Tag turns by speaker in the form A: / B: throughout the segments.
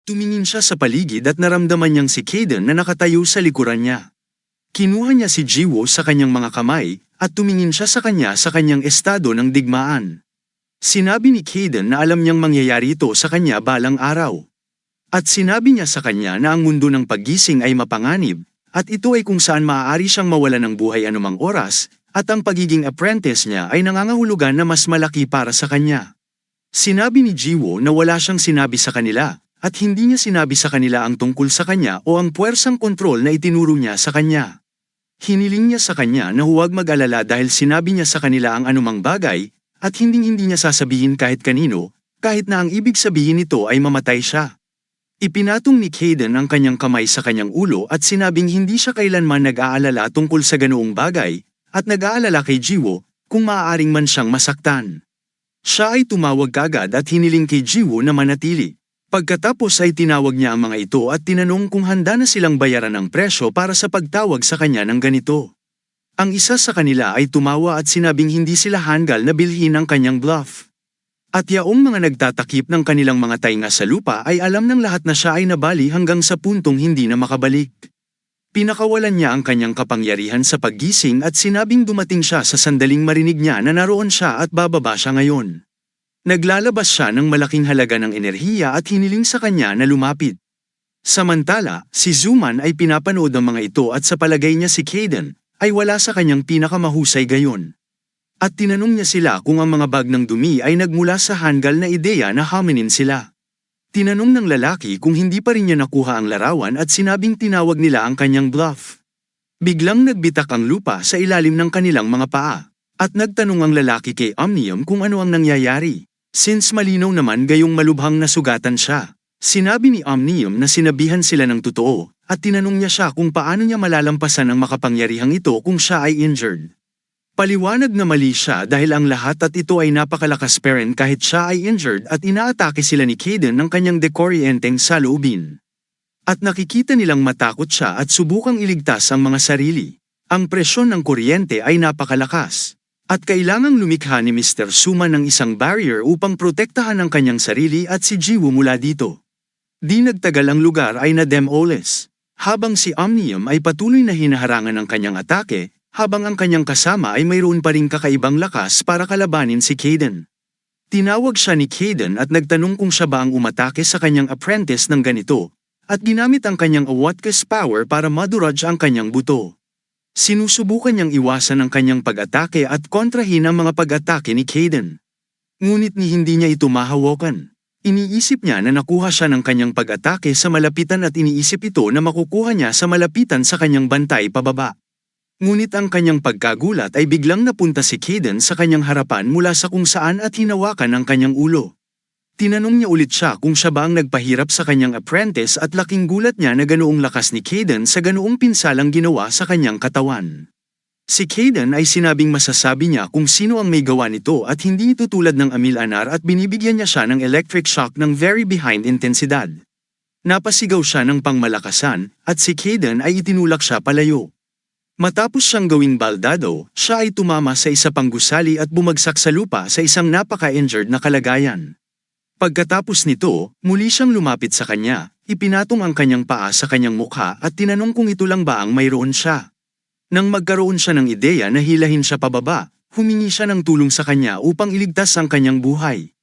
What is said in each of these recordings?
A: Tumingin siya sa paligid at naramdaman niyang si Kaden na nakatayo sa likuran niya. Kinuha niya si Jiwoo sa kanyang mga kamay, at tumingin siya sa kanya sa kanyang estado ng digmaan. Sinabi ni Kaden na alam niyang mangyayari ito sa kanya balang araw. At sinabi niya sa kanya na ang mundo ng paggising ay mapanganib, at ito ay kung saan maaari siyang mawala ng buhay anumang oras, at ang pagiging apprentice niya ay nangangahulugan na mas malaki para sa kanya. Sinabi ni Jiwoo na wala siyang sinabi sa kanila, at hindi niya sinabi sa kanila ang tungkol sa kanya o ang puwersang kontrol na itinuro niya sa kanya. Hiniling niya sa kanya na huwag mag-alala dahil sinabi niya sa kanila ang anumang bagay, at hindi niya sasabihin kahit kanino, kahit na ang ibig sabihin nito ay mamatay siya. Ipinatong ni Kaden ang kanyang kamay sa kanyang ulo at sinabing hindi siya kailanman nag-aalala tungkol sa ganoong bagay, at nag-aalala kay Jiwoo kung maaaring man siyang masaktan. Siya ay tumawag kagad at hiniling kay Jiwoo na manatili. Pagkatapos ay tinawag niya ang mga ito at tinanong kung handa na silang bayaran ang presyo para sa pagtawag sa kanya ng ganito. Ang isa sa kanila ay tumawa at sinabing hindi sila hanggal na bilhin ang kanyang bluff. At yaong mga nagtatakip ng kanilang mga tainga sa lupa ay alam ng lahat na siya ay nabali hanggang sa puntong hindi na makabalik. Pinakawalan niya ang kanyang kapangyarihan sa paggising at sinabing dumating siya sa sandaling marinig niya na naroon siya at bababa siya ngayon. Naglalabas siya ng malaking halaga ng enerhiya at hiniling sa kanya na lumapit. Samantala, si Zuman ay pinapanood ang mga ito at sa palagay niya si Kaden ay wala sa kanyang pinakamahusay gayon. At tinanong niya sila kung ang mga bag ng dumi ay nagmula sa hanggal na ideya na hominin sila. Tinanong ng lalaki kung hindi pa rin niya nakuha ang larawan at sinabing tinawag nila ang kanyang bluff. Biglang nagbitak ang lupa sa ilalim ng kanilang mga paa, at nagtanong ang lalaki kay Omnium kung ano ang nangyayari. Since malinaw naman gayong malubhang nasugatan siya, sinabi ni Omnium na sinabihan sila ng totoo, at tinanong niya siya kung paano niya malalampasan ang makapangyarihang ito kung siya ay injured. Paliwanag na mali siya dahil ang lahat at ito ay napakalakas pa rin kahit siya ay injured at inaatake sila ni Kaden ng kanyang dekoryenteng saloobin. At nakikita nilang matakot siya at subukang iligtas ang mga sarili. Ang presyon ng kuryente ay napakalakas. At kailangang lumikha ni Mr. Suma ng isang barrier upang protektahan ang kanyang sarili at si Jiwoo mula dito. Di nagtagal ang lugar ay na-demolish, habang si Omnium ay patuloy na hinaharangan ng kanyang atake, habang ang kanyang kasama ay mayroon pa ring kakaibang lakas para kalabanin si Kaden. Tinawag siya ni Kaden at nagtanong kung siya ba ang umatake sa kanyang apprentice ng ganito, at ginamit ang kanyang Awatkas power para maduraj ang kanyang buto. Sinusubukan niyang iwasan ang kanyang pag-atake at kontrahin ang mga pag-atake ni Kaden. Ngunit hindi niya ito mahawakan. Iniisip niya na nakuha siya ng kanyang pag-atake sa malapitan at iniisip ito na makukuha niya sa malapitan sa kanyang bantay pababa. Ngunit ang kanyang pagkagulat ay biglang napunta si Kaden sa kanyang harapan mula sa kung saan at hinawakan ang kanyang ulo. Tinanong niya ulit siya kung siya ba ang nagpahirap sa kanyang apprentice at laking gulat niya na ganoong lakas ni Kaden sa ganoong pinsalang ginawa sa kanyang katawan. Si Kaden ay sinabing masasabi niya kung sino ang may gawa nito at hindi ito tulad ng Amil-Anar at binibigyan niya siya ng electric shock ng very behind intensidad. Napasigaw siya ng pangmalakasan at si Kaden ay itinulak siya palayo. Matapos siyang gawing baldado, siya ay tumama sa isa pang gusali at bumagsak sa lupa sa isang napaka-injured na kalagayan. Pagkatapos nito, muli siyang lumapit sa kanya, ipinatong ang kanyang paa sa kanyang mukha at tinanong kung ito lang ba ang mayroon siya. Nang magkaroon siya ng ideya na hilahin siya pababa, humingi siya ng tulong sa kanya upang iligtas ang kanyang buhay.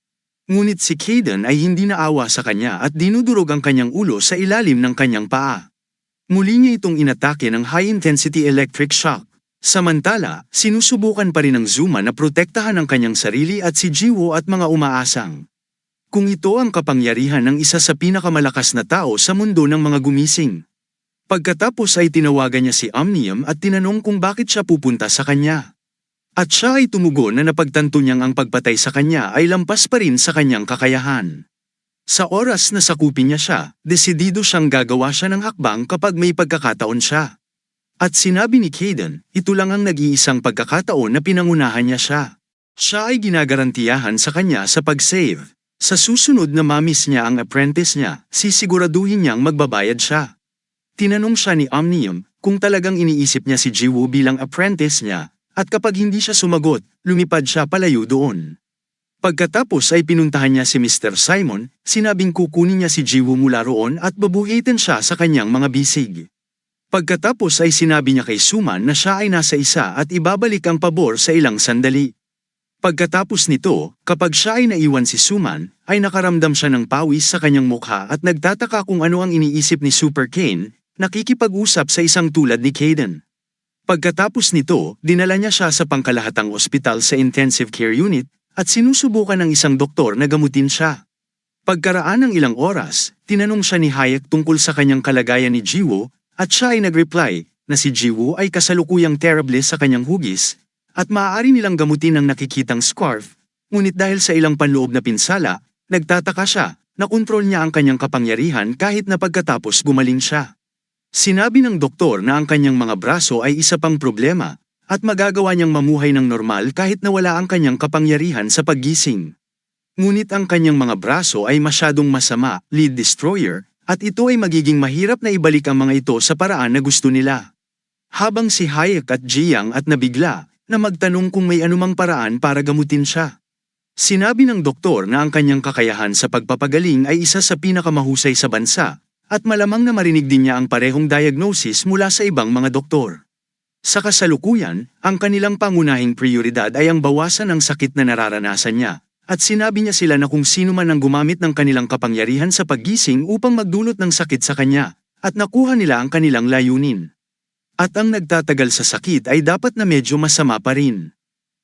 A: Ngunit si Kaden ay hindi naawa sa kanya at dinudurog ang kanyang ulo sa ilalim ng kanyang paa. Muli niya itong inatake ng high-intensity electric shock. Samantala, sinusubukan pa rin ng Zuma na protektahan ang kanyang sarili at si Jiwoo at mga umaasang. Kung ito ang kapangyarihan ng isa sa pinakamalakas na tao sa mundo ng mga gumising. Pagkatapos ay tinawagan niya si Omnium at tinanong kung bakit siya pupunta sa kanya. At siya ay tumugon na napagtanto niyang ang pagpatay sa kanya ay lampas pa rin sa kanyang kakayahan. Sa oras na sakupin niya siya, desidido siyang gagawa siya ng hakbang kapag may pagkakataon siya. At sinabi ni Kaden, ito lang ang nag-iisang pagkakataon na pinangunahan niya siya. Siya ay ginagarantiyahan sa kanya sa pag-save. Sa susunod na mamiss niya ang apprentice niya, sisiguraduhin niyang magbabayad siya. Tinanong siya ni Omnium kung talagang iniisip niya si Jiwoo bilang apprentice niya, at kapag hindi siya sumagot, lumipad siya palayo doon. Pagkatapos ay pinuntahan niya si Mr. Simon, sinabing kukunin niya si Jiwoo mula roon at babuhitin siya sa kanyang mga bisig. Pagkatapos ay sinabi niya kay Suman na siya ay nasa isa at ibabalik ang pabor sa ilang sandali. Pagkatapos nito, kapag siya ay naiwan si Suman, ay nakaramdam siya ng pawis sa kanyang mukha at nagtataka kung ano ang iniisip ni Super Kane, nakikipag-usap sa isang tulad ni Kaden. Pagkatapos nito, dinala niya siya sa pangkalahatang ospital sa intensive care unit, at sinusubukan ng isang doktor na gamutin siya. Pagkaraan ng ilang oras, tinanong siya ni Hayek tungkol sa kanyang kalagayan ni Jiwoo, at siya ay nag-reply na si Jiwoo ay kasalukuyang terrible sa kanyang hugis, at maaari nilang gamutin ang nakikitang scarf, ngunit dahil sa ilang panloob na pinsala, nagtataka siya na kontrol niya ang kanyang kapangyarihan kahit na pagkatapos gumaling siya. Sinabi ng doktor na ang kanyang mga braso ay isa pang problema, at magagawa niyang mamuhay ng normal kahit na wala ang kanyang kapangyarihan sa paggising. Ngunit ang kanyang mga braso ay masyadong masama, lead destroyer, at ito ay magiging mahirap na ibalik ang mga ito sa paraan na gusto nila. Habang si Hayek at Jiang at nabigla, na magtanong kung may anumang paraan para gamutin siya. Sinabi ng doktor na ang kanyang kakayahan sa pagpapagaling ay isa sa pinakamahusay sa bansa, at malamang na marinig din niya ang parehong diagnosis mula sa ibang mga doktor. Sa kasalukuyan, ang kanilang pangunahing prioridad ay ang bawasan ng sakit na nararanasan niya, at sinabi niya sila na kung sino man ang gumamit ng kanilang kapangyarihan sa paggising upang magdulot ng sakit sa kanya, at nakuha nila ang kanilang layunin. At ang nagtatagal sa sakit ay dapat na medyo masama pa rin.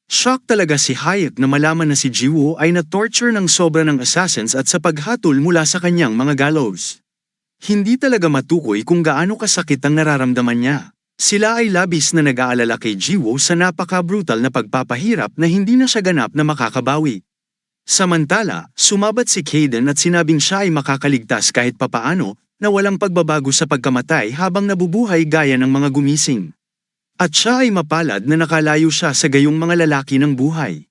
A: Shock talaga si Hayek na malaman na si Jiwoo ay na-torture ng sobra ng assassins at sa paghatol mula sa kanyang mga gallows. Hindi talaga matukoy kung gaano kasakit ang nararamdaman niya. Sila ay labis na nag-aalala kay Jiwoo sa napaka-brutal na pagpapahirap na hindi na siya ganap na makakabawi. Samantala, sumabat si Kaden at sinabing siya ay makakaligtas kahit papaano, na walang pagbabago sa pagkamatay habang nabubuhay gaya ng mga gumising. At siya ay mapalad na nakalayo siya sa gayong mga lalaki ng buhay.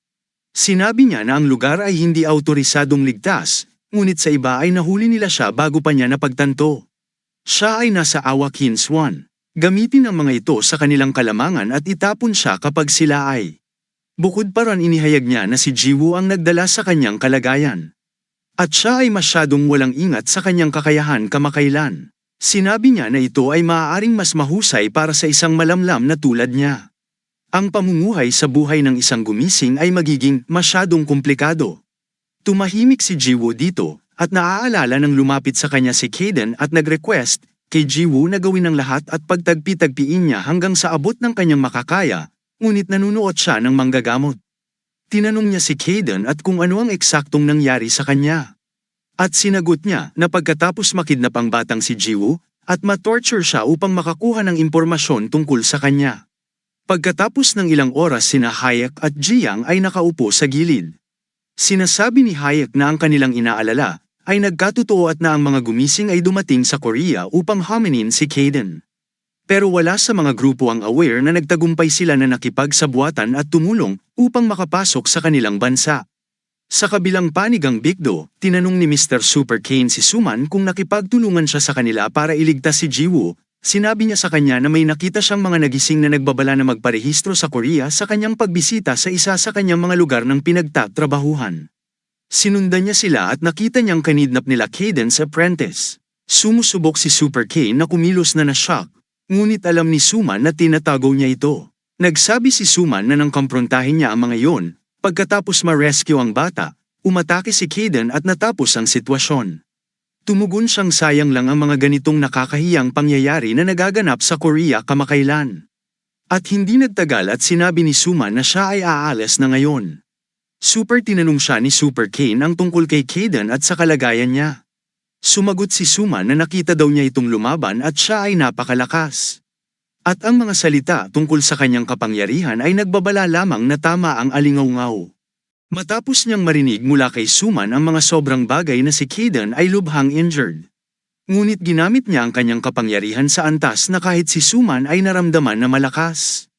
A: Sinabi niya na ang lugar ay hindi autorisadong ligtas, ngunit sa iba ay nahuli nila siya bago pa niya napagtanto. Siya ay nasa Awakins 1. Gamitin ang mga ito sa kanilang kalamangan at itapon siya kapag sila ay. Bukod pa ron inihayag niya na si Jiwoo ang nagdala sa kanyang kalagayan. At siya ay masyadong walang ingat sa kanyang kakayahan kamakailan. Sinabi niya na ito ay maaaring mas mahusay para sa isang malamlam na tulad niya. Ang pamumuhay sa buhay ng isang gumising ay magiging masyadong komplikado. Tumahimik si Jiwoo dito, at naaalala nang lumapit sa kanya si Kaden at nag-request kay Jiwoo na gawin ang lahat at pagtagpi-tagpiin niya hanggang sa abot ng kanyang makakaya, ngunit nanunuot siya ng manggagamot. Tinanong niya si Kaden at kung ano ang eksaktong nangyari sa kanya. At sinagot niya na pagkatapos makidnap ang batang si Jiwoo, at ma-torture siya upang makakuha ng impormasyon tungkol sa kanya. Pagkatapos ng ilang oras sina Hayek at Jiang ay nakaupo sa gilid. Sinasabi ni Hayek na ang kanilang inaalala ay nagkatotoo at na ang mga gumising ay dumating sa Korea upang haminin si Kaden. Pero wala sa mga grupo ang aware na nagtagumpay sila na nakipagsabuatan at tumulong upang makapasok sa kanilang bansa. Sa kabilang panig ang Bigdo, tinanong ni Mr. Super Kane si Suman kung nakipagtulungan siya sa kanila para iligtas si Jiwoo. Sinabi niya sa kanya na may nakita siyang mga nagising na nagbabala na magparehistro sa Korea sa kanyang pagbisita sa isa sa kanyang mga lugar ng pinagtatrabahuhan. Sinundan niya sila at nakita niyang kanidnap nila Kaden's apprentice. Sumusubok si Super Kane na kumilos na na-shock, ngunit alam ni Suman na tinatago niya ito. Nagsabi si Suman na nang komprontahin niya ang mga iyon, pagkatapos ma-rescue ang bata, umatake si Kaden at natapos ang sitwasyon. Tumugon siyang sayang lang ang mga ganitong nakakahiyang pangyayari na nagaganap sa Korea kamakailan. At hindi nagtagal at sinabi ni Suman na siya ay aalis na ngayon. Super tinanong siya ni Super Kane ang tungkol kay Kaden at sa kalagayan niya. Sumagot si Suman na nakita daw niya itong lumaban at siya ay napakalakas. At ang mga salita tungkol sa kanyang kapangyarihan ay nagbabala lamang na tama ang alingaw-ngaw. Matapos niyang marinig mula kay Suman ang mga sobrang bagay na si Kaden ay lubhang injured. Ngunit ginamit niya ang kanyang kapangyarihan sa antas na kahit si Suman ay naramdaman na malakas.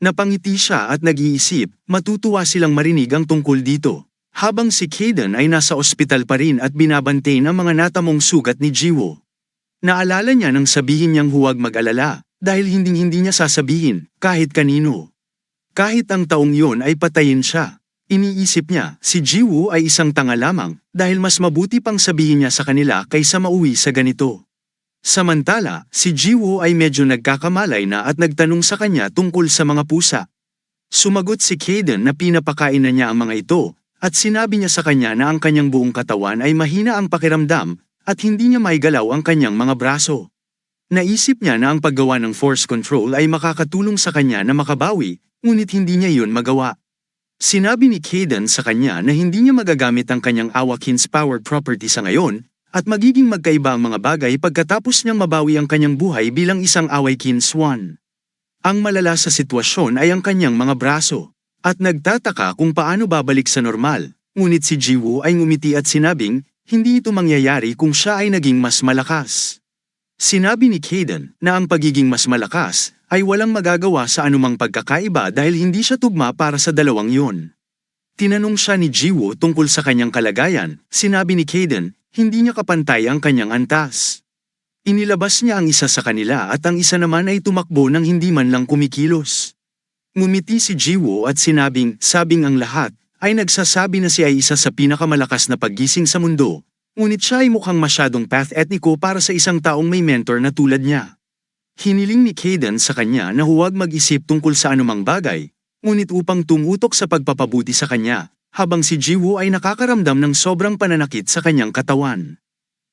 A: Napangiti siya at nag-iisip, matutuwa silang marinig ang tungkol dito. Habang si Kaden ay nasa ospital pa rin at binabantay ng mga natamong sugat ni Jiwoo. Naalala niya nang sabihin niyang huwag mag-alala, dahil hindi niya sasabihin, kahit kanino. Kahit ang taong yun ay patayin siya. Iniisip niya, si Jiwoo ay isang tanga lamang, dahil mas mabuti pang sabihin niya sa kanila kaysa mauwi sa ganito. Samantala, si Jiwoo ay medyo nagkakamalay na at nagtanong sa kanya tungkol sa mga pusa. Sumagot si Kaden na pinapakain na niya ang mga ito, at sinabi niya sa kanya na ang kanyang buong katawan ay mahina ang pakiramdam, at hindi niya maigalaw ang kanyang mga braso. Naisip niya na ang paggawa ng force control ay makakatulong sa kanya na makabawi, ngunit hindi niya iyon magawa. Sinabi ni Kaden sa kanya na hindi niya magagamit ang kanyang Awakens power property sa ngayon, at magiging magkaiba ang mga bagay pagkatapos niyang mabawi ang kanyang buhay bilang isang Awakens Swan. Ang malala sa sitwasyon ay ang kanyang mga braso, at nagtataka kung paano babalik sa normal, ngunit si Jiwoo ay ngumiti at sinabing, hindi ito mangyayari kung siya ay naging mas malakas. Sinabi ni Kaden na ang pagiging mas malakas ay walang magagawa sa anumang pagkakaiba dahil hindi siya tugma para sa dalawang yun. Tinanong siya ni Jiwoo tungkol sa kanyang kalagayan, sinabi ni Kaden, hindi niya kapantay ang kanyang antas. Inilabas niya ang isa sa kanila at ang isa naman ay tumakbo nang hindi man lang kumikilos. Ngumiti si Jiwoo at sabing ang lahat, ay nagsasabi na siya ay isa sa pinakamalakas na paggising sa mundo. Ngunit siya ay mukhang masyadong path etniko para sa isang taong may mentor na tulad niya. Hiniling ni Kaden sa kanya na huwag mag-isip tungkol sa anumang bagay, ngunit upang tumutok sa pagpapabuti sa kanya, habang si Jiwoo ay nakakaramdam ng sobrang pananakit sa kanyang katawan.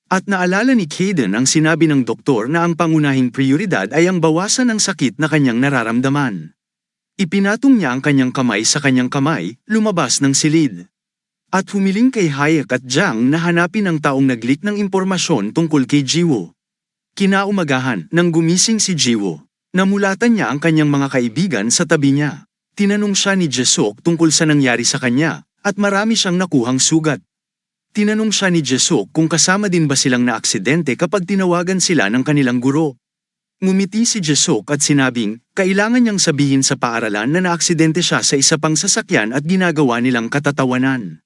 A: At naalala ni Kaden ang sinabi ng doktor na ang pangunahing prioridad ay ang bawasan ng sakit na kanyang nararamdaman. Ipinatong niya ang kanyang kamay sa kanyang kamay, lumabas ng silid. At humiling kay Hayek at Jang na hanapin ang taong nag-leak ng impormasyon tungkol kay Jiwoo. Kinaumagahan, nang gumising si Jiwoo, namulatan niya ang kanyang mga kaibigan sa tabi niya. Tinanong siya ni Jesok tungkol sa nangyari sa kanya, at marami siyang nakuhang sugat. Tinanong siya ni Jesok kung kasama din ba silang naaksidente kapag tinawagan sila ng kanilang guro. Ngumiti si Jesok at sinabing, kailangan niyang sabihin sa paaralan na naaksidente siya sa isa pang sasakyan at ginagawa nilang katatawanan.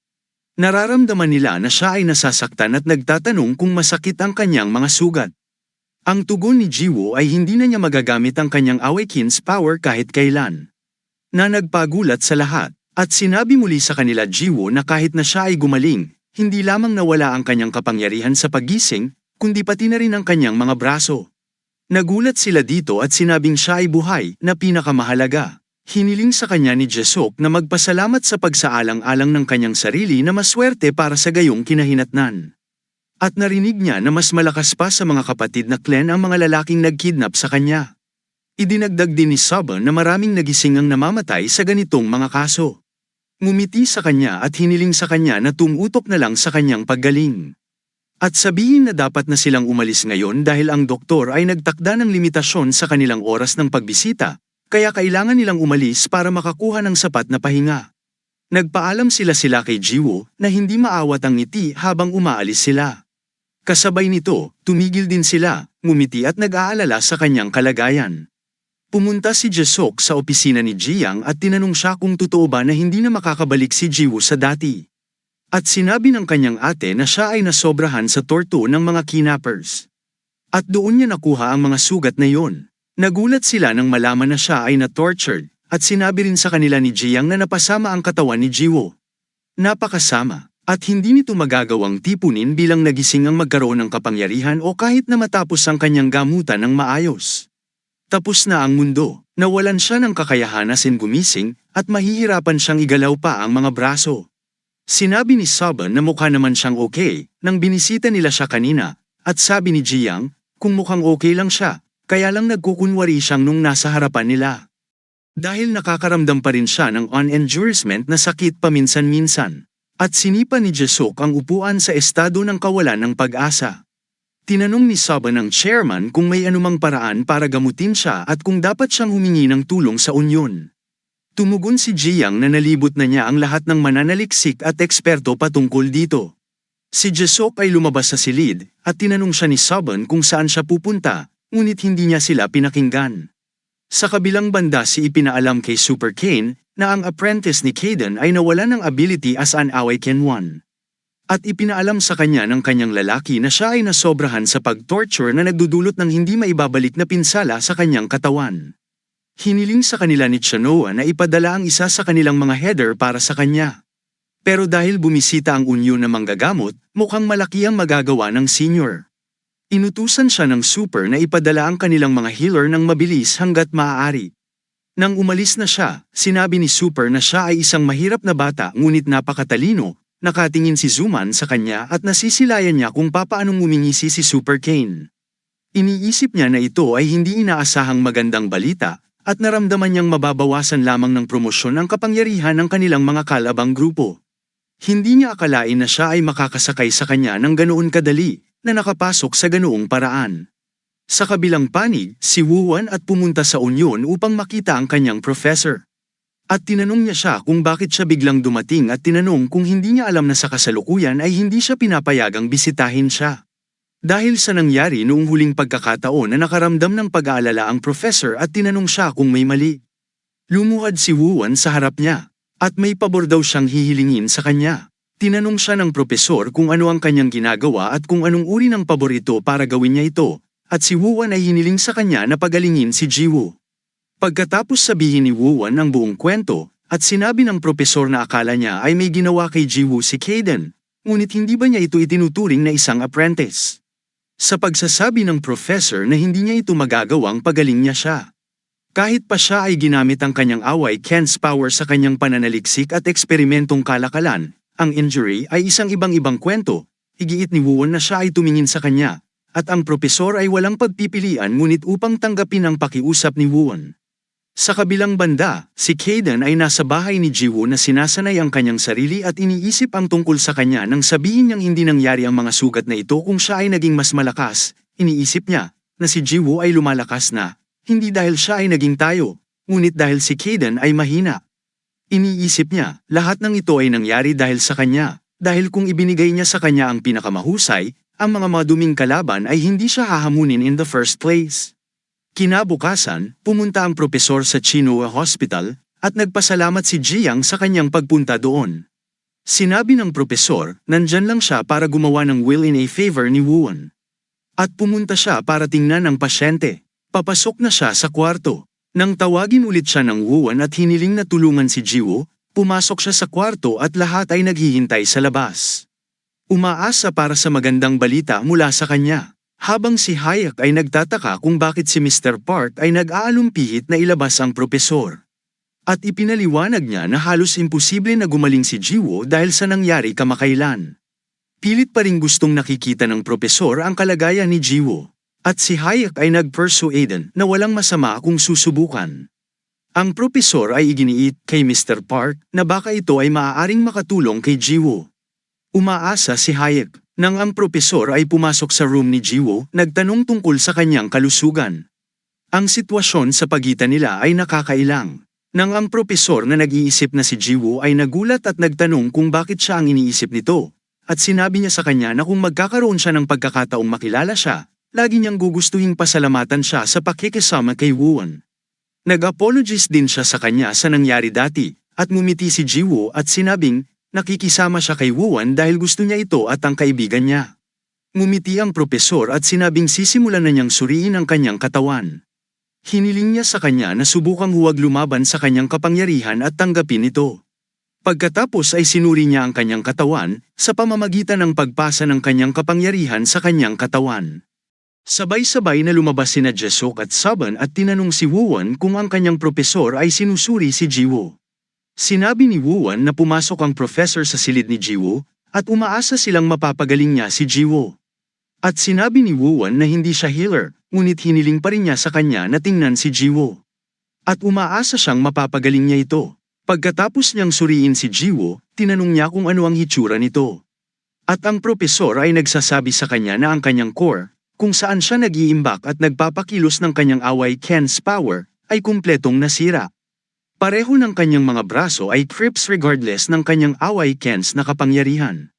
A: Nararamdaman nila na siya ay nasasaktan at nagtatanong kung masakit ang kanyang mga sugat. Ang tugon ni Jiwoo ay hindi na niya magagamit ang kanyang Awakens power kahit kailan. Na nagpagulat sa lahat, at sinabi muli sa kanila Jiwoo na kahit na siya ay gumaling, hindi lamang nawala ang kanyang kapangyarihan sa paggising, kundi pati na rin ang kanyang mga braso. Nagulat sila dito at sinabing siya ay buhay na pinakamahalaga. Hiniling sa kanya ni Jesok na magpasalamat sa pagsaalang-alang ng kanyang sarili na maswerte para sa gayong kinahinatnan. At narinig niya na mas malakas pa sa mga kapatid na clan ang mga lalaking nagkidnap sa kanya. Idinagdag din ni Saba na maraming nagising ang namamatay sa ganitong mga kaso. Ngumiti sa kanya at hiniling sa kanya na tumutok na lang sa kanyang paggaling. At sabihin na dapat na silang umalis ngayon dahil ang doktor ay nagtakda ng limitasyon sa kanilang oras ng pagbisita. Kaya kailangan nilang umalis para makakuha ng sapat na pahinga. Nagpaalam sila kay Jiwoo na hindi maawat ang ngiti habang umaalis sila. Kasabay nito, tumigil din sila, ngumiti at nag-aalala sa kanyang kalagayan. Pumunta si Jesok sa opisina ni Jiyang at tinanong siya kung totoo ba na hindi na makakabalik si Jiwoo sa dati. At sinabi ng kanyang ate na siya ay nasobrahan sa torto ng mga kidnappers. At doon niya nakuha ang mga sugat na yon. Nagulat sila nang malaman na siya ay na-tortured, at sinabi rin sa kanila ni Jiyang na napasama ang katawan ni Jiwoo. Napakasama, at hindi nito magagawang tipunin bilang nagising ang magkaroon ng kapangyarihan o kahit na matapos ang kanyang gamutan ng maayos. Tapos na ang mundo, nawalan siya ng kakayahan na gumising, at mahihirapan siyang igalaw pa ang mga braso. Sinabi ni Saba na mukha naman siyang okay, nang binisita nila siya kanina, at sabi ni Jiyang, kung mukhang okay lang siya, kaya lang nagkukunwari siyang nung nasa harapan nila. Dahil nakakaramdam pa rin siya ng unendurement na sakit paminsan-minsan. At sinipa ni Jesok ang upuan sa estado ng kawalan ng pag-asa. Tinanong ni Saba ng chairman kung may anumang paraan para gamutin siya at kung dapat siyang humingi ng tulong sa unyon. Tumugon si Jiyang na nalibot na niya ang lahat ng mananaliksik at eksperto patungkol dito. Si Jesok ay lumabas sa silid at tinanong siya ni Saban kung saan siya pupunta. Ngunit hindi niya sila pinakinggan. Sa kabilang banda ipinaalam kay Super Kane na ang apprentice ni Kaden ay nawalan ng ability as an Awaken One. At ipinaalam sa kanya ng kanyang lalaki na siya ay nasobrahan sa pag-torture na nagdudulot ng hindi maibabalik na pinsala sa kanyang katawan. Hiniling sa kanila ni Chanoa na ipadala ang isa sa kanilang mga header para sa kanya. Pero dahil bumisita ang unyo na manggagamot, mukhang malaki ang magagawa ng senior. Inutusan siya ng super na ipadala ang kanilang mga healer ng mabilis hanggat maaari. Nang umalis na siya, sinabi ni Super na siya ay isang mahirap na bata ngunit napakatalino, nakatingin si Zuman sa kanya at nasisilayan niya kung papaanong ngumingisi si Super Kane. Iniisip niya na ito ay hindi inaasahang magandang balita, at naramdaman niyang mababawasan lamang ng promosyon ang kapangyarihan ng kanilang mga kalabang grupo. Hindi niya akalain na siya ay makakasakay sa kanya ng ganoon kadali, na nakapasok sa ganoong paraan. Sa kabilang panig, si Wuan at pumunta sa Union upang makita ang kanyang professor. At tinanong niya siya kung bakit siya biglang dumating at tinanong kung hindi niya alam na sa kasalukuyan ay hindi siya pinapayagang bisitahin siya. Dahil sa nangyari noong huling pagkakataon na nakaramdam ng pag-aalala ang professor at tinanong siya kung may mali. Lumuhad si Wuan sa harap niya, at may pabor daw siyang hihilingin sa kanya. Tinanong siya ng propesor kung ano ang kanyang ginagawa at kung anong uri ng pabor ito para gawin niya ito. At si Wuan ay hiniling sa kanya na pagalingin si Jiwoo. Pagkatapos sabihin ni Wuan ang buong kwento, at sinabi ng propesor na akala niya ay may ginawa kay Jiwoo si Kaden, ngunit hindi ba niya ito itinuturing na isang apprentice? Sa pagsasabi ng professor na hindi niya ito magagawang pagaling niya siya. Kahit pa siya ay ginamit ang kanyang away Ken's power sa kanyang pananaliksik at eksperimentong kalakalan, ang injury ay isang ibang-ibang kwento, igiit ni Wuan na siya ay tumingin sa kanya. At ang propesor ay walang pagpipilian ngunit upang tanggapin ang pakiusap ni Wuan. Sa kabilang banda, si Kaden ay nasa bahay ni Jiwoo na sinasanay ang kanyang sarili at iniisip ang tungkol sa kanya nang sabihin niyang hindi nangyari ang mga sugat na ito kung siya ay naging mas malakas. Iniisip niya na si Jiwoo ay lumalakas na, hindi dahil siya ay naging tayo, ngunit dahil si Kaden ay mahina. Iniisip niya, lahat ng ito ay nangyari dahil sa kanya, dahil kung ibinigay niya sa kanya ang pinakamahusay, ang mga maduming kalaban ay hindi siya hahamunin in the first place. Kinabukasan, pumunta ang propesor sa Chinoa Hospital, at nagpasalamat si Jiang sa kanyang pagpunta doon. Sinabi ng propesor, nandyan lang siya para gumawa ng will in a favor ni Wuan. At pumunta siya para tingnan ang pasyente. Papasok na siya sa kwarto. Nang tawagin ulit siya ng Wuan at hiniling na tulungan si Jiwoo, pumasok siya sa kwarto at lahat ay naghihintay sa labas. Umaasa para sa magandang balita mula sa kanya, habang si Hayek ay nagtataka kung bakit si Mr. Park ay nag-aalumpihit na ilabas ang propesor. At ipinaliwanag niya na halos imposible na gumaling si Jiwoo dahil sa nangyari kamakailan. Pilit pa ring gustong nakikita ng propesor ang kalagayan ni Jiwoo, at si Hayek ay nag-persuade na walang masama kung susubukan. Ang propesor ay iginiit kay Mr. Park na baka ito ay maaaring makatulong kay Jiwoo. Umaasa si Hayek. Nang ang propesor ay pumasok sa room ni Jiwoo, nagtanong tungkol sa kanyang kalusugan. Ang sitwasyon sa pagitan nila ay nakakailang. Nang ang propesor na nag-iisip na si Jiwoo ay nagulat at nagtanong kung bakit siya ang iniisip nito, at sinabi niya sa kanya na kung magkakaroon siya ng pagkakataong makilala siya, lagi niyang gugustuhing pasalamatan siya sa pakikisama kay Wuan. Nag-apologies din siya sa kanya sa nangyari dati, at ngumiti si Jiwoo at sinabing, nakikisama siya kay Wuan dahil gusto niya ito at ang kaibigan niya. Ngumiti ang propesor at sinabing sisimulan na niyang suriin ang kanyang katawan. Hiniling niya sa kanya na subukang huwag lumaban sa kanyang kapangyarihan at tanggapin ito. Pagkatapos ay sinuri niya ang kanyang katawan, sa pamamagitan ng pagpasa ng kanyang kapangyarihan sa kanyang katawan. Sabay-sabay na lumabas sina Jesok at Saban at tinanong si Wuan kung ang kanyang propesor ay sinusuri si Jiwoo. Sinabi ni Wuan na pumasok ang professor sa silid ni Jiwoo, at umaasa silang mapapagaling niya si Jiwoo. At sinabi ni Wuan na hindi siya healer, ngunit hiniling pa rin niya sa kanya na tingnan si Jiwoo. At umaasa siyang mapapagaling niya ito. Pagkatapos niyang suriin si Jiwoo, tinanong niya kung ano ang hitsura nito. At ang propesor ay nagsasabi sa kanya na ang kanyang core, kung saan siya nag-iimbak at nagpapakilos ng kanyang away Ken's power, ay kumpletong nasira. Pareho ng kanyang mga braso ay crips regardless ng kanyang away Ken's na kapangyarihan.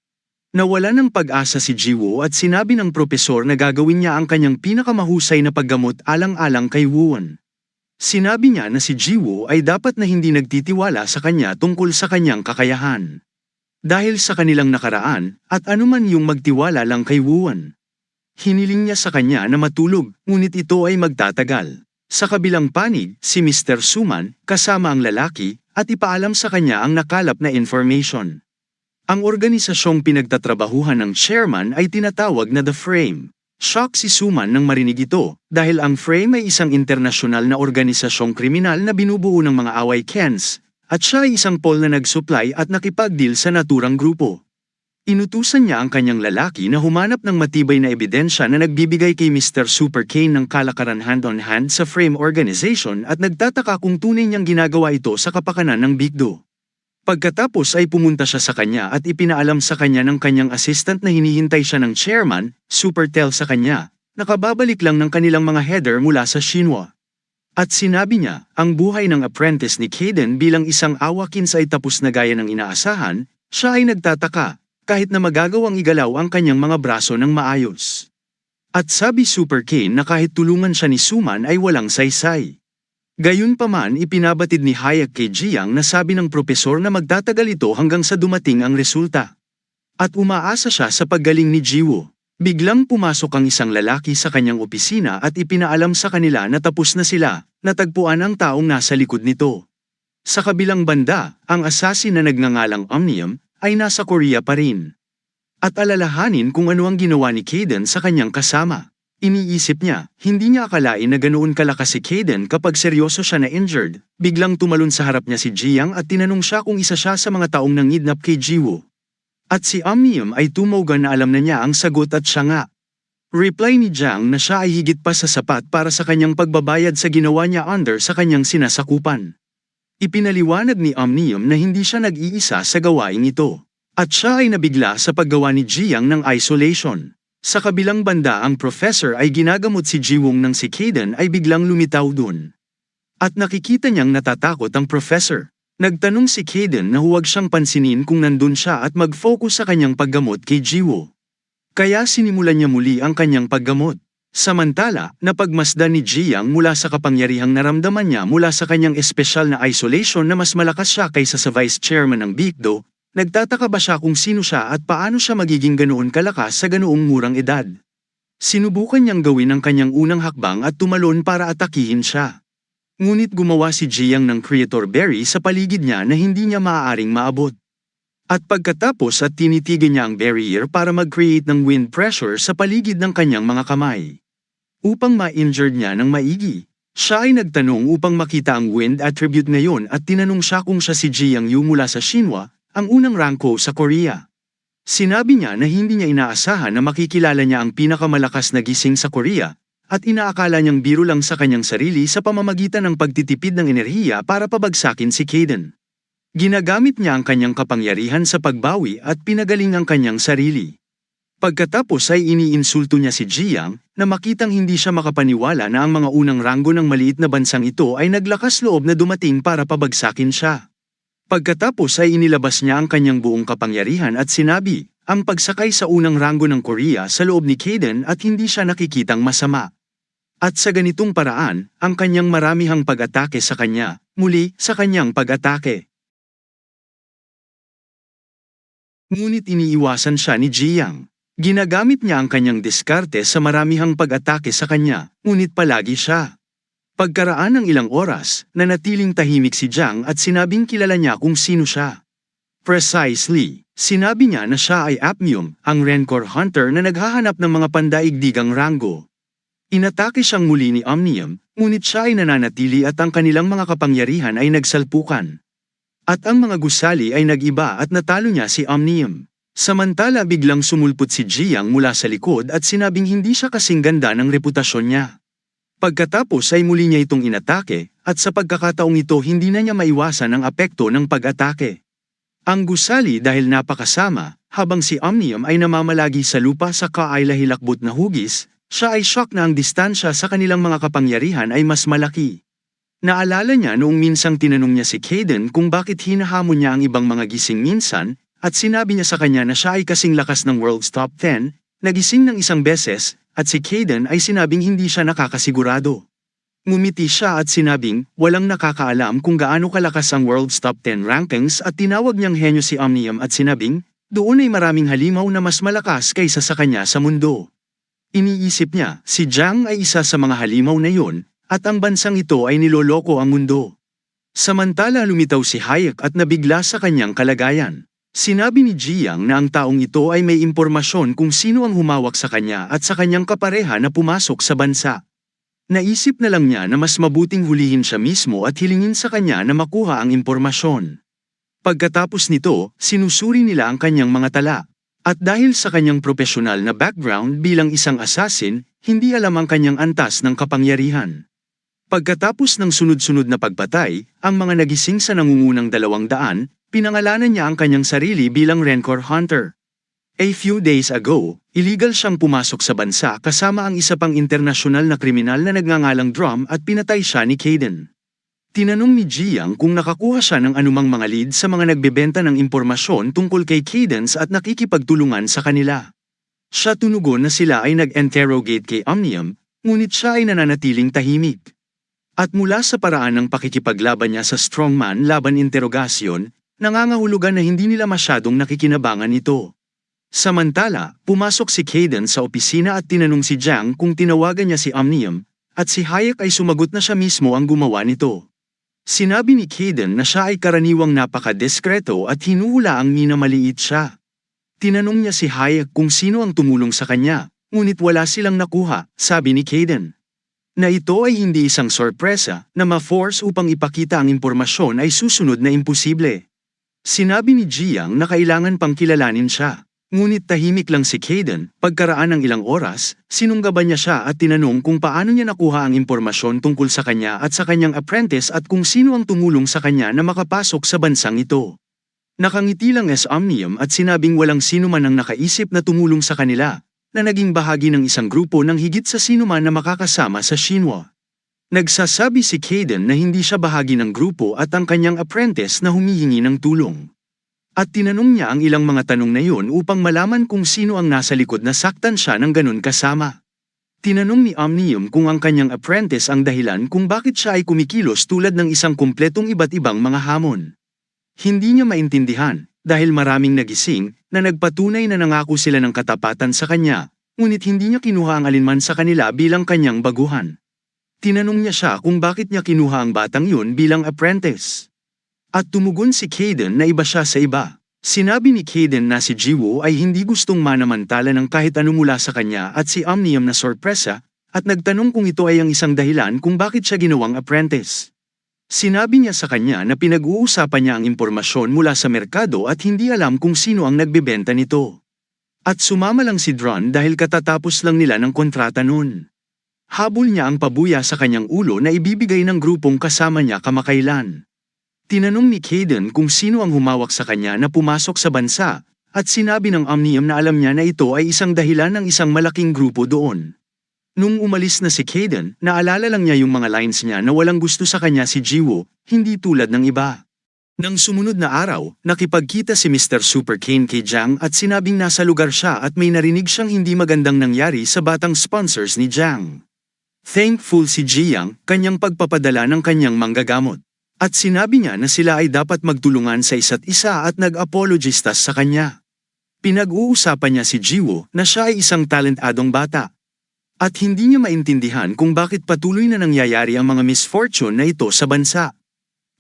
A: Nawala ng pag-asa si Jiwoo at sinabi ng propesor na gagawin niya ang kanyang pinakamahusay na paggamot alang-alang kay Wuan. Sinabi niya na si Jiwoo ay dapat na hindi nagtitiwala sa kanya tungkol sa kanyang kakayahan. Dahil sa kanilang nakaraan, at anuman yung magtiwala lang kay Wuan. Hiniling niya sa kanya na matulog, ngunit ito ay magtatagal. Sa kabilang panig, si Mr. Suman, kasama ang lalaki, at ipaalam sa kanya ang nakalap na information. Ang organisasyong pinagtatrabahuhan ng chairman ay tinatawag na The Frame. Shock si Suman nang marinig ito, dahil ang Frame ay isang internasyonal na organisasyong kriminal na binubuo ng mga away-kens, at siya ay isang Paul na nag-supply at nakipag-deal sa naturang grupo. Inutusan niya ang kanyang lalaki na humanap ng matibay na ebidensya na nagbibigay kay Mr. Super Kane ng kalakaran hand-on-hand sa Frame Organization at nagtataka kung tunay niyang ginagawa ito sa kapakanan ng Bigdo. Pagkatapos ay pumunta siya sa kanya at ipinaalam sa kanya ng kanyang assistant na hinihintay siya ng chairman, Super Tel sa kanya, nakababalik lang ng kanilang mga header mula sa Shinwa. At sinabi niya, ang buhay ng apprentice ni Kaden bilang isang awakins ay tapos na gaya ng inaasahan, siya ay nagtataka, kahit na magagawang igalaw ang kanyang mga braso ng maayos. At sabi Super Kane na kahit tulungan siya ni Suman ay walang saysay. Gayunpaman ipinabatid ni Hayek kay Jiang na sabi ng propesor na magtatagal ito hanggang sa dumating ang resulta. At umaasa siya sa paggaling ni Jiwo. Biglang pumasok ang isang lalaki sa kanyang opisina at ipinaalam sa kanila na tapos na sila, natagpuan ang taong nasa likod nito. Sa kabilang banda, ang assassin na nagngangalang Omnium ay nasa Korea pa rin. At alalahanin kung ano ang ginawa ni Kaden sa kanyang kasama. Iniisip niya, hindi niya akalain na ganoon kalakas si Kaden kapag seryoso siya na injured. Biglang tumalon sa harap niya si Jiang at tinanong siya kung isa siya sa mga taong nangidnap kay Jiwo. At si Omnium ay tumogan na alam na niya ang sagot at siya nga. Reply ni Jiang na siya ay higit pa sa sapat para sa kanyang pagbabayad sa ginawa niya under sa kanyang sinasakupan. Ipinaliwanag ni Omnium na hindi siya nag-iisa sa gawain ito. At siya ay nabigla sa paggawa ni Jiang ng isolation. Sa kabilang banda ang professor ay ginagamot si Jiwong nang si Kaden ay biglang lumitaw dun. At nakikita niyang natatakot ang professor. Nagtanong si Kaden na huwag siyang pansinin kung nandun siya at mag-focus sa kanyang paggamot kay Jiwo. Kaya sinimulan niya muli ang kanyang paggamot. Samantala, napagmasdan ni Jiang mula sa kapangyarihang naramdaman niya mula sa kanyang espesyal na isolation na mas malakas siya kaysa sa vice chairman ng Bigdo. Nagtataka ba siya kung sino siya at paano siya magiging ganoon kalakas sa ganoong murang edad? Sinubukan niyang gawin ang kanyang unang hakbang at tumalon para atakihin siya. Ngunit gumawa si Jiang ng creator berry sa paligid niya na hindi niya maaaring maabot. At pagkatapos at tinitigan niya ang barrier para mag-create ng wind pressure sa paligid ng kanyang mga kamay. Upang ma-injured niya ng maigi, siya ay nagtanong upang makita ang wind attribute ngayon at tinanong siya kung siya si Jiang Yu mula sa Shinwa, ang unang rangko sa Korea. Sinabi niya na hindi niya inaasahan na makikilala niya ang pinakamalakas na gising sa Korea, at inaakala niyang biro lang sa kanyang sarili sa pamamagitan ng pagtitipid ng enerhiya para pabagsakin si Kaden. Ginagamit niya ang kanyang kapangyarihan sa pagbawi at pinagaling ang kanyang sarili. Pagkatapos ay iniinsulto niya si Jiang na makitang hindi siya makapaniwala na ang mga unang ranggo ng maliit na bansang ito ay naglakas loob na dumating para pabagsakin siya. Pagkatapos ay inilabas niya ang kanyang buong kapangyarihan at sinabi, ang pagsakay sa unang ranggo ng Korea sa loob ni Kaden at hindi siya nakikitang masama. At sa ganitong paraan, ang kanyang maramihang pag-atake sa kanya, muli sa kanyang pag-atake. Ngunit iniiwasan siya ni Jiang. Ginagamit niya ang kanyang diskarte sa maramihang pag-atake sa kanya, ngunit palagi siya. Pagkaraan ng ilang oras, nanatiling tahimik si Jiang at sinabing kilala niya kung sino siya. Precisely, sinabi niya na siya ay Apmium, ang Rancor Hunter na naghahanap ng mga pandaigdigang ranggo. Inatake siyang muli ni Omnium, ngunit siya ay nananatili at ang kanilang mga kapangyarihan ay nagsalpukan. At ang mga gusali ay nag-iba at natalo niya si Omnium. Samantala biglang sumulpot si Jiang mula sa likod at sinabing hindi siya kasing ganda ng reputasyon niya. Pagkatapos ay muli niya itong inatake, at sa pagkakataong ito hindi na niya maiwasan ang apekto ng pag-atake. Ang gusali dahil napakasama, habang si Omnium ay namamalagi sa lupa sa kaay-lahilakbot na hugis, siya ay shock na ang distansya sa kanilang mga kapangyarihan ay mas malaki. Naalala niya noong minsang tinanong niya si Kaden kung bakit hinahamon niya ang ibang mga gising minsan, at sinabi niya sa kanya na siya ay kasing lakas ng World's Top 10, nagising ng isang beses, at si Kaden ay sinabing hindi siya nakakasigurado. Ngumiti siya at sinabing, walang nakakaalam kung gaano kalakas ang World's Top 10 rankings at tinawag niyang henyo si Omnium at sinabing, doon ay maraming halimaw na mas malakas kaysa sa kanya sa mundo. Iniisip niya, si Jiang ay isa sa mga halimaw na yon, at ang bansang ito ay niloloko ang mundo. Samantala lumitaw si Hayek at nabigla sa kanyang kalagayan. Sinabi ni Jiang na ang taong ito ay may impormasyon kung sino ang humawak sa kanya at sa kanyang kapareha na pumasok sa bansa. Naisip na lang niya na mas mabuting hulihin siya mismo at hilingin sa kanya na makuha ang impormasyon. Pagkatapos nito, sinusuri nila ang kanyang mga tala. At dahil sa kanyang profesional na background bilang isang assassin, hindi alam ang kanyang antas ng kapangyarihan. Pagkatapos ng sunod-sunod na pagpatay, ang mga nagising sa nangungunang 200, pinangalanan niya ang kanyang sarili bilang Rancor Hunter. A few days ago, illegal siyang pumasok sa bansa kasama ang isa pang internasyonal na kriminal na nagngangalang Drum at pinatay siya ni Kaden. Tinanong ni Jiang kung nakakuha siya ng anumang mga lead sa mga nagbebenta ng impormasyon tungkol kay Cadence at nakikipagtulungan sa kanila. Siya tunugon na sila ay nag-interrogate kay Omnium, ngunit siya ay nananatiling tahimik. At mula sa paraan ng pakikipaglaban niya sa strongman laban interogasyon, nangangahulugan na hindi nila masyadong nakikinabangan ito. Samantala, pumasok si Kaden sa opisina at tinanong si Jiang kung tinawagan niya si Omnium, at si Hayek ay sumagot na siya mismo ang gumawa nito. Sinabi ni Kaden na siya ay karaniwang napaka-diskreto at hinuhulaang minamaliit siya. Tinanong niya si Hayek kung sino ang tumulong sa kanya, ngunit wala silang nakuha, sabi ni Kaden. Na ito ay hindi isang sorpresa na ma-force upang ipakita ang impormasyon ay susunod na imposible. Sinabi ni Jiang na kailangan pang kilalanin siya. Ngunit tahimik lang si Kaden. Pagkaraan ng ilang oras, sinunggaban niya siya at tinanong kung paano niya nakuha ang impormasyon tungkol sa kanya at sa kanyang apprentice at kung sino ang tumulong sa kanya na makapasok sa bansang ito. Nakangiti lang si Omnium at sinabing walang sino man ang nakaisip na tumulong sa kanila, na naging bahagi ng isang grupo ng higit sa sino man na makakasama sa Shinwa. Nagsasabi si Kaden na hindi siya bahagi ng grupo at ang kanyang apprentice na humihingi ng tulong. At tinanong niya ang ilang mga tanong na yun upang malaman kung sino ang nasa likod na saktan siya ng ganun kasama. Tinanong ni Omnium kung ang kanyang apprentice ang dahilan kung bakit siya ay kumikilos tulad ng isang kumpletong iba't ibang mga hamon. Hindi niya maintindihan, dahil maraming nagising, na nagpatunay na nangako sila ng katapatan sa kanya, ngunit hindi niya kinuha ang alinman sa kanila bilang kanyang baguhan. Tinanong niya siya kung bakit niya kinuha ang batang yun bilang apprentice. At tumugon si Kaden na iba siya sa iba. Sinabi ni Kaden na si Jiwoo ay hindi gustong manamantala ng kahit ano mula sa kanya at si Omnium na sorpresa, at nagtanong kung ito ay ang isang dahilan kung bakit siya ginawang apprentice. Sinabi niya sa kanya na pinag-uusapan niya ang impormasyon mula sa merkado at hindi alam kung sino ang nagbebenta nito. At sumama lang si Dron dahil katatapos lang nila ng kontrata noon. Habol niya ang pabuya sa kanyang ulo na ibibigay ng grupong kasama niya kamakailan. Tinanong ni Kaden kung sino ang humawak sa kanya na pumasok sa bansa, at sinabi ng Omnium na alam niya na ito ay isang dahilan ng isang malaking grupo doon. Nung umalis na si Kaden, naalala lang niya yung mga lines niya na walang gusto sa kanya si Jiwoo, hindi tulad ng iba. Nang sumunod na araw, nakipagkita si Mr. Super Kane kay Jiang at sinabing nasa lugar siya at may narinig siyang hindi magandang nangyari sa batang sponsors ni Jiang. Thankful si Jiang, kanyang pagpapadala ng kanyang manggagamot. At sinabi niya na sila ay dapat magtulungan sa isa't isa at nag-apologistas sa kanya. Pinag-uusapan niya si Jiwoo na siya ay isang talentadong bata. At hindi niya maintindihan kung bakit patuloy na nangyayari ang mga misfortune na ito sa bansa.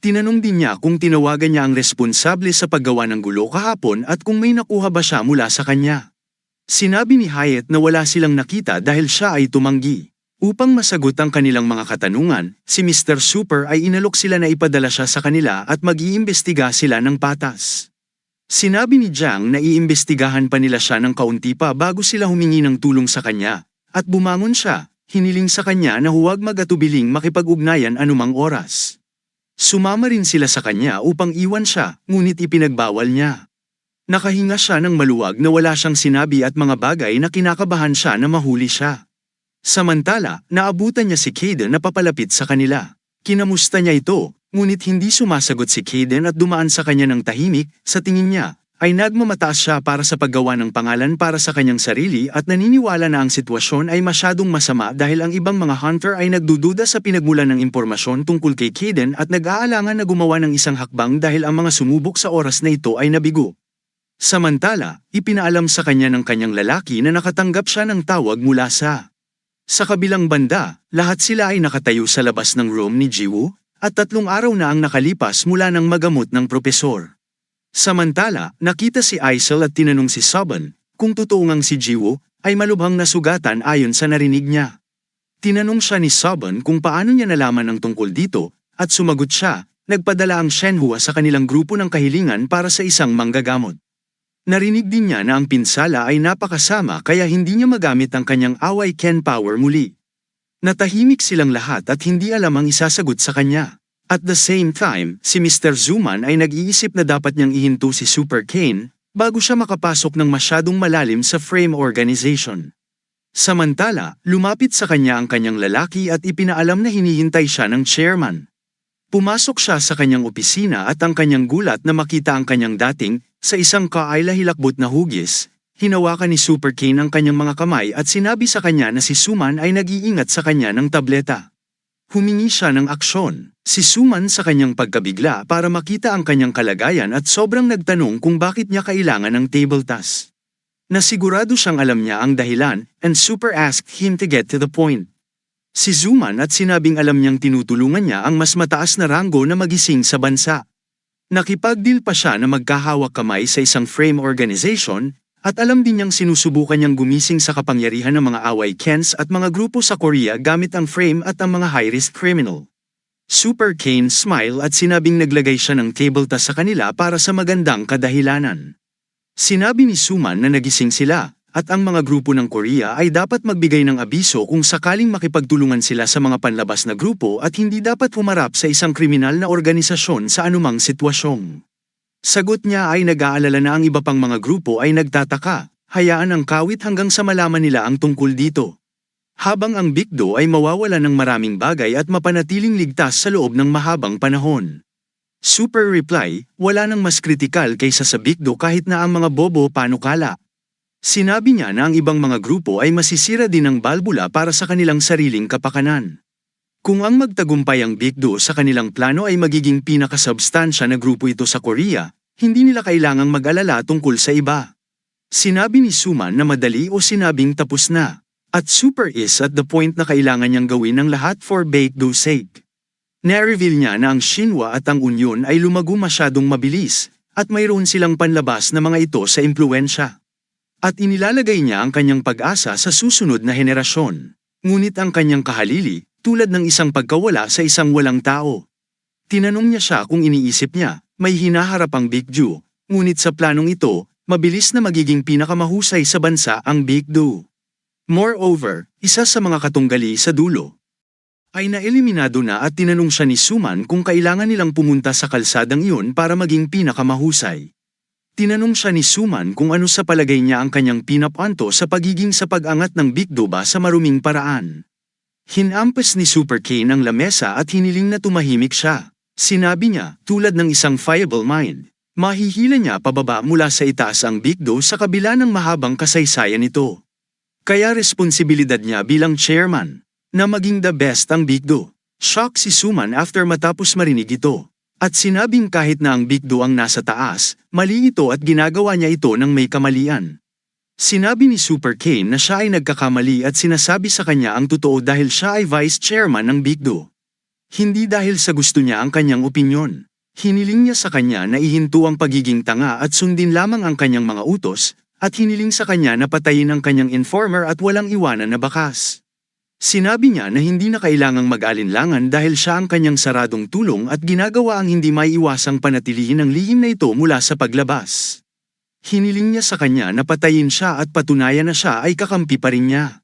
A: Tinanong din niya kung tinawagan niya ang responsable sa paggawa ng gulo kahapon at kung may nakuha ba siya mula sa kanya. Sinabi ni Hyatt na wala silang nakita dahil siya ay tumanggi. Upang masagot ang kanilang mga katanungan, si Mr. Super ay inalok sila na ipadala siya sa kanila at mag-iimbestiga sila ng patas. Sinabi ni Jiang na iimbestigahan pa nila siya ng kaunti pa bago sila humingi ng tulong sa kanya, at bumangon siya, hiniling sa kanya na huwag mag-atubiling makipag-ugnayan anumang oras. Sumama rin sila sa kanya upang iwan siya, ngunit ipinagbawal niya. Nakahinga siya ng maluwag na wala siyang sinabi at mga bagay na kinakabahan siya na mahuli siya. Samantala, naabutan niya si Kaden na papalapit sa kanila. Kinamusta niya ito, ngunit hindi sumasagot si Kaden at dumaan sa kanya ng tahimik. Sa tingin niya, ay nagmamataas siya para sa paggawa ng pangalan para sa kanyang sarili at naniniwala na ang sitwasyon ay masyadong masama dahil ang ibang mga hunter ay nagdududa sa pinagmulan ng impormasyon tungkol kay Kaden at nag-aalangan na gumawa ng isang hakbang dahil ang mga sumubok sa oras na ito ay nabigo. Samantala, ipinaalam sa kanya ng kanyang lalaki na nakatanggap siya ng tawag mula sa kabilang banda, lahat sila ay nakatayo sa labas ng room ni Jiwoo, at 3 araw na ang nakalipas mula ng magamot ng propesor. Samantala, nakita si Aisel at tinanong si Soban kung totoo ngang si Jiwoo ay malubhang nasugatan ayon sa narinig niya. Tinanong siya ni Soban kung paano niya nalaman ang tungkol dito, at sumagot siya, nagpadala ang Shenhua sa kanilang grupo ng kahilingan para sa isang manggagamot. Narinig din niya na ang pinsala ay napakasama kaya hindi niya magamit ang kanyang away Ken power muli. Natahimik silang lahat at hindi alam ang isasagot sa kanya. At the same time, si Mr. Zuman ay nag-iisip na dapat niyang ihinto si Super Kane bago siya makapasok ng masyadong malalim sa frame organization. Samantala, lumapit sa kanya ang kanyang lalaki at ipinaalam na hinihintay siya ng chairman. Pumasok siya sa kanyang opisina at ang kanyang gulat na makita ang kanyang dating sa isang kaayla-hilakbot na hugis. Hinawakan ni Super Kane ang kanyang mga kamay at sinabi sa kanya na si Suman ay nag-iingat sa kanya ng tableta. Humingi siya ng aksyon, si Suman sa kanyang pagkabigla para makita ang kanyang kalagayan at sobrang nagtanong kung bakit niya kailangan ng table task. Nasigurado siyang alam niya ang dahilan, and Super asked him to get to the point. Si Zuman at sinabing alam niyang tinutulungan niya ang mas mataas na ranggo na magising sa bansa. Nakipagdeal pa siya na magkahawak kamay sa isang frame organization, at alam din niyang sinusubukan niyang gumising sa kapangyarihan ng mga away Kens at mga grupo sa Korea gamit ang frame at ang mga high-risk criminal. Super Kane smile at sinabing naglagay siya ng table task sa kanila para sa magandang kadahilanan. Sinabi ni Suman na nagising sila, at ang mga grupo ng Korea ay dapat magbigay ng abiso kung sakaling makipagtulungan sila sa mga panlabas na grupo at hindi dapat humarap sa isang kriminal na organisasyon sa anumang sitwasyon. Sagot niya ay nag-aalala na ang iba pang mga grupo ay nagtataka, hayaan ang kawit hanggang sa malaman nila ang tungkol dito. Habang ang Bigdo ay mawawala ng maraming bagay at mapanatiling ligtas sa loob ng mahabang panahon. Super reply, wala nang mas kritikal kaysa sa Bigdo kahit na ang mga bobo panukala. Sinabi niya na ang ibang mga grupo ay masisira din ng balbula para sa kanilang sariling kapakanan. Kung ang magtagumpay ang Bigdo sa kanilang plano ay magiging pinakasubstansya na grupo ito sa Korea, hindi nila kailangang mag-alala tungkol sa iba. Sinabi ni Suman na madali o sinabing tapos na, at Super is at the point na kailangan niyang gawin ang lahat for Bigdo's sake. Na-reveal niya na ang Shinhwa at ang Union ay lumago masyadong mabilis, at mayroon silang panlabas na mga ito sa impluensya. At inilalagay niya ang kanyang pag-asa sa susunod na henerasyon. Ngunit ang kanyang kahalili, tulad ng isang pagkawala sa isang walang tao. Tinanong niya siya kung iniisip niya, may hinaharap ang Bigdo, ngunit sa planong ito, mabilis na magiging pinakamahusay sa bansa ang Bigdo. Moreover, isa sa mga katunggali sa dulo, ay naeliminado na at tinanong siya ni Suman kung kailangan nilang pumunta sa kalsadang iyon para maging pinakamahusay. Tinanong siya ni Suman kung ano sa palagay niya ang kanyang pinapanto sa pagiging sa pag-angat ng Bigdo ba sa maruming paraan. Hinampas ni Super Kane ang lamesa at hiniling na tumahimik siya. Sinabi niya, tulad ng isang fiable mind, mahihila niya pababa mula sa itaas ang Bigdo sa kabila ng mahabang kasaysayan nito. Kaya responsibilidad niya bilang chairman, na maging the best ang Bigdo. Shock si Suman after matapos marinig ito. At sinabing kahit na ang Bigdo ang nasa taas, mali ito at ginagawa niya ito ng may kamalian. Sinabi ni Super Kane na siya ay nagkakamali at sinasabi sa kanya ang totoo dahil siya ay vice chairman ng Bigdo. Hindi dahil sa gusto niya ang kanyang opinyon. Hiniling niya sa kanya na ihinto ang pagiging tanga at sundin lamang ang kanyang mga utos, at hiniling sa kanya na patayin ang kanyang informer at walang iwanan na bakas. Sinabi niya na hindi na kailangang mag-alinlangan dahil siya ang kanyang saradong tulong at ginagawa ang hindi maiiwasang panatilihin ang lihim na ito mula sa paglabas. Hiniling niya sa kanya na patayin siya at patunayan na siya ay kakampi pa rin niya.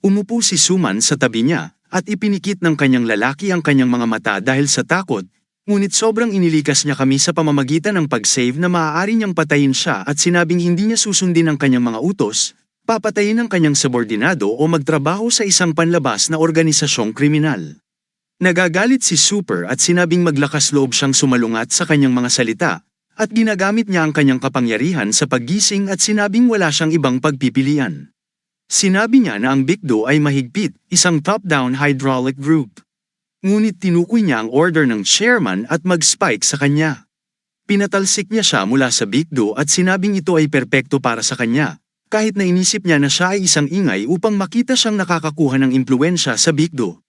A: Umupo si Suman sa tabi niya at ipinikit ng kanyang lalaki ang kanyang mga mata dahil sa takot, ngunit sobrang inilikas niya kami sa pamamagitan ng pag-save na maaari niyang patayin siya at sinabing hindi niya susundin ang kanyang mga utos, papatayin ang kanyang subordinado o magtrabaho sa isang panlabas na organisasyong kriminal. Nagagalit si Super at sinabing maglakas loob siyang sumalungat sa kanyang mga salita, at ginagamit niya ang kanyang kapangyarihan sa paggising at sinabing wala siyang ibang pagpipilian. Sinabi niya na ang Bigdo ay mahigpit, isang top-down hydraulic group. Ngunit tinukoy niya ang order ng chairman at mag-spike sa kanya. Pinatalsik niya siya mula sa Bigdo at sinabing ito ay perpekto para sa kanya, kahit na inisip niya na siya ay isang ingay upang makita siyang nakakakuha ng impluensya sa Bigdo.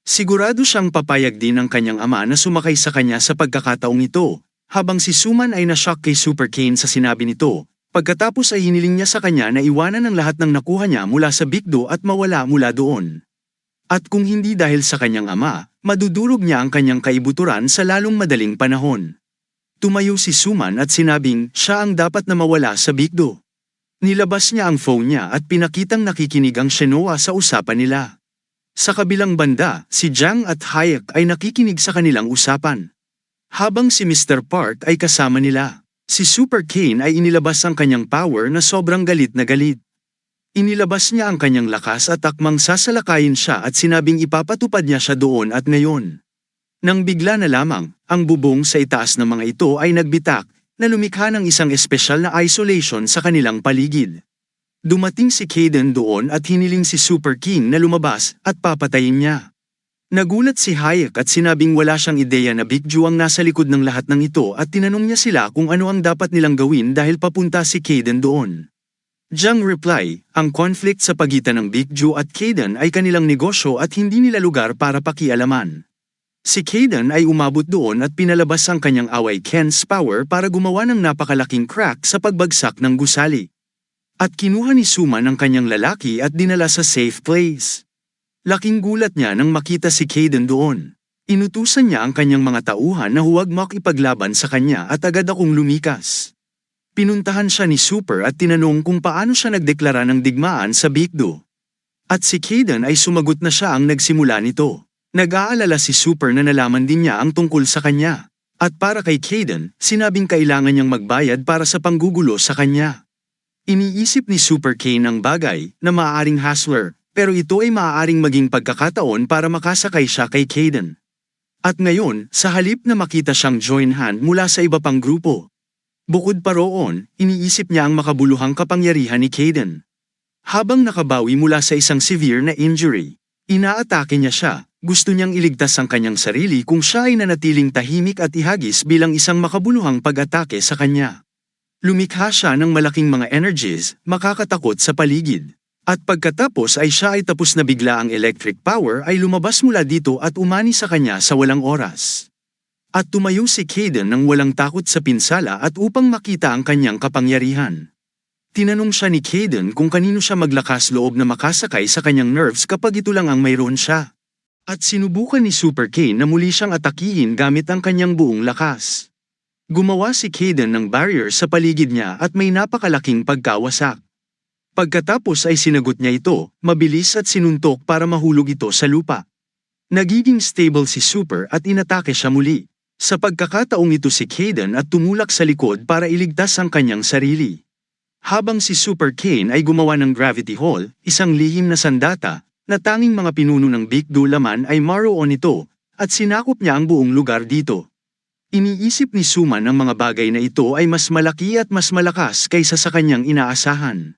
A: Sigurado siyang papayag din ng kanyang ama na sumakay sa kanya sa pagkakataong ito, Habang si Suman ay nashock kay Super Kane sa sinabi nito, pagkatapos ay hiniling niya sa kanya na iwanan ang lahat ng nakuha niya mula sa Bigdo at mawala mula doon. At kung hindi dahil sa kanyang ama, madudurog niya ang kanyang kaibuturan sa lalong madaling panahon. Tumayo si Suman at sinabing siya ang dapat na mawala sa Bigdo. Nilabas niya ang phone niya at pinakitang nakikinig ang Shinoa sa usapan nila. Sa kabilang banda, si Jang at Hayek ay nakikinig sa kanilang usapan. Habang si Mr. Park ay kasama nila, si Super Kane ay inilabas ang kanyang power na sobrang galit na galit. Inilabas niya ang kanyang lakas at akmang sasalakayin siya at sinabing ipapatupad niya siya doon at ngayon. Nang bigla na lamang, ang bubong sa itaas ng mga ito ay nagbitak, na lumikha ng isang espesyal na isolation sa kanilang paligid. Dumating si Kaden doon at hiniling si Super King na lumabas at papatayin niya. Nagulat si Hayek at sinabing wala siyang ideya na Big Ju ang nasa likod ng lahat ng ito at tinanong niya sila kung ano ang dapat nilang gawin dahil papunta si Kaden doon. Jang reply, ang conflict sa pagitan ng Big Ju at Kaden ay kanilang negosyo at hindi nila lugar para pakialaman. Si Kaden ay umabot doon at pinalabas ang kanyang away Ken's power para gumawa ng napakalaking crack sa pagbagsak ng gusali. At kinuha ni Suman ang kanyang lalaki at dinala sa safe place. Laking gulat niya nang makita si Kaden doon. Inutusan niya ang kanyang mga tauhan na huwag makipaglaban sa kanya at agad akong lumikas. Pinuntahan siya ni Super at tinanong kung paano siya nagdeklara ng digmaan sa Bigdo. At si Kaden ay sumagot na siya ang nagsimula nito. Nag-aalala si Super na nalaman din niya ang tungkol sa kanya. At para kay Kaden, sinabing kailangan niyang magbayad para sa panggugulo sa kanya. Iniisip ni Super Kane ang bagay na maaaring hassler, pero ito ay maaaring maging pagkakataon para makasakay siya kay Kaden. At ngayon, sa halip na makita siyang join hand mula sa iba pang grupo. Bukod pa roon, iniisip niya ang makabuluhang kapangyarihan ni Kaden. Habang nakabawi mula sa isang severe na injury, inaatake niya siya. Gusto niyang iligtas ang kanyang sarili kung siya ay nanatiling tahimik at ihagis bilang isang makabuluhang pag-atake sa kanya. Lumikha siya ng malaking mga energies, makakatakot sa paligid. At pagkatapos ay siya ay tapos na bigla ang electric power ay lumabas mula dito at umani sa kanya sa walang oras. At tumayo si Kaden nang walang takot sa pinsala at upang makita ang kanyang kapangyarihan. Tinanong siya ni Kaden kung kanino siya maglakas loob na makasakay sa kanyang nerves kapag ito lang ang mayroon siya. At sinubukan ni Super Kane na muli siyang atakihin gamit ang kanyang buong lakas. Gumawa si Kaden ng barrier sa paligid niya at may napakalaking pagkawasak. Pagkatapos ay sinagot niya ito, mabilis at sinuntok para mahulog ito sa lupa. Nagiging stable si Super at inatake siya muli. Sa pagkakataong ito si Kaden at tumulak sa likod para iligtas ang kanyang sarili. Habang si Super Kane ay gumawa ng Gravity Hall, isang lihim na sandata, na tanging mga pinuno ng Bigdo laman ay maroon ito, at sinakop niya ang buong lugar dito. Iniisip ni Suman ang mga bagay na ito ay mas malaki at mas malakas kaysa sa kanyang inaasahan.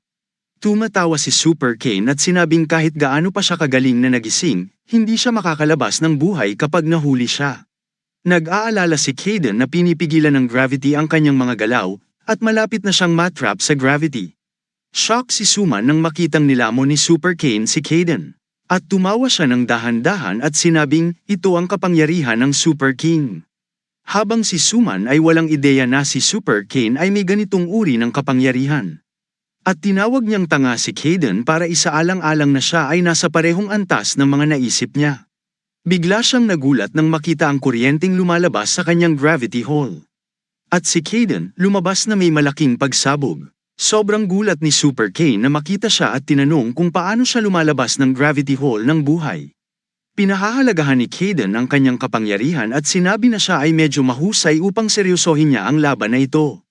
A: Tumatawa si Super Kane at sinabing kahit gaano pa siya kagaling na nagising, hindi siya makakalabas ng buhay kapag nahuli siya. Nag-aalala si Kaden na pinipigilan ng gravity ang kanyang mga galaw, at malapit na siyang matrap sa gravity. Shock si Suman nang makitang nilamon ni Super Kane si Kaden. At tumawa siya ng dahan-dahan at sinabing, ito ang kapangyarihan ng Super King. Habang si Suman ay walang ideya na si Super Kane ay may ganitong uri ng kapangyarihan. At tinawag niyang tanga si Kaden para isaalang-alang na siya ay nasa parehong antas ng mga naisip niya. Bigla siyang nagulat nang makita ang kuryenteng lumalabas sa kanyang gravity hall. At si Kaden lumabas na may malaking pagsabog. Sobrang gulat ni Super Kane na makita siya at tinanong kung paano siya lumalabas ng gravity hall ng buhay. Pinahahalagahan ni Kaden ang kanyang kapangyarihan at sinabi na siya ay medyo mahusay upang seryosohin niya ang laban na ito.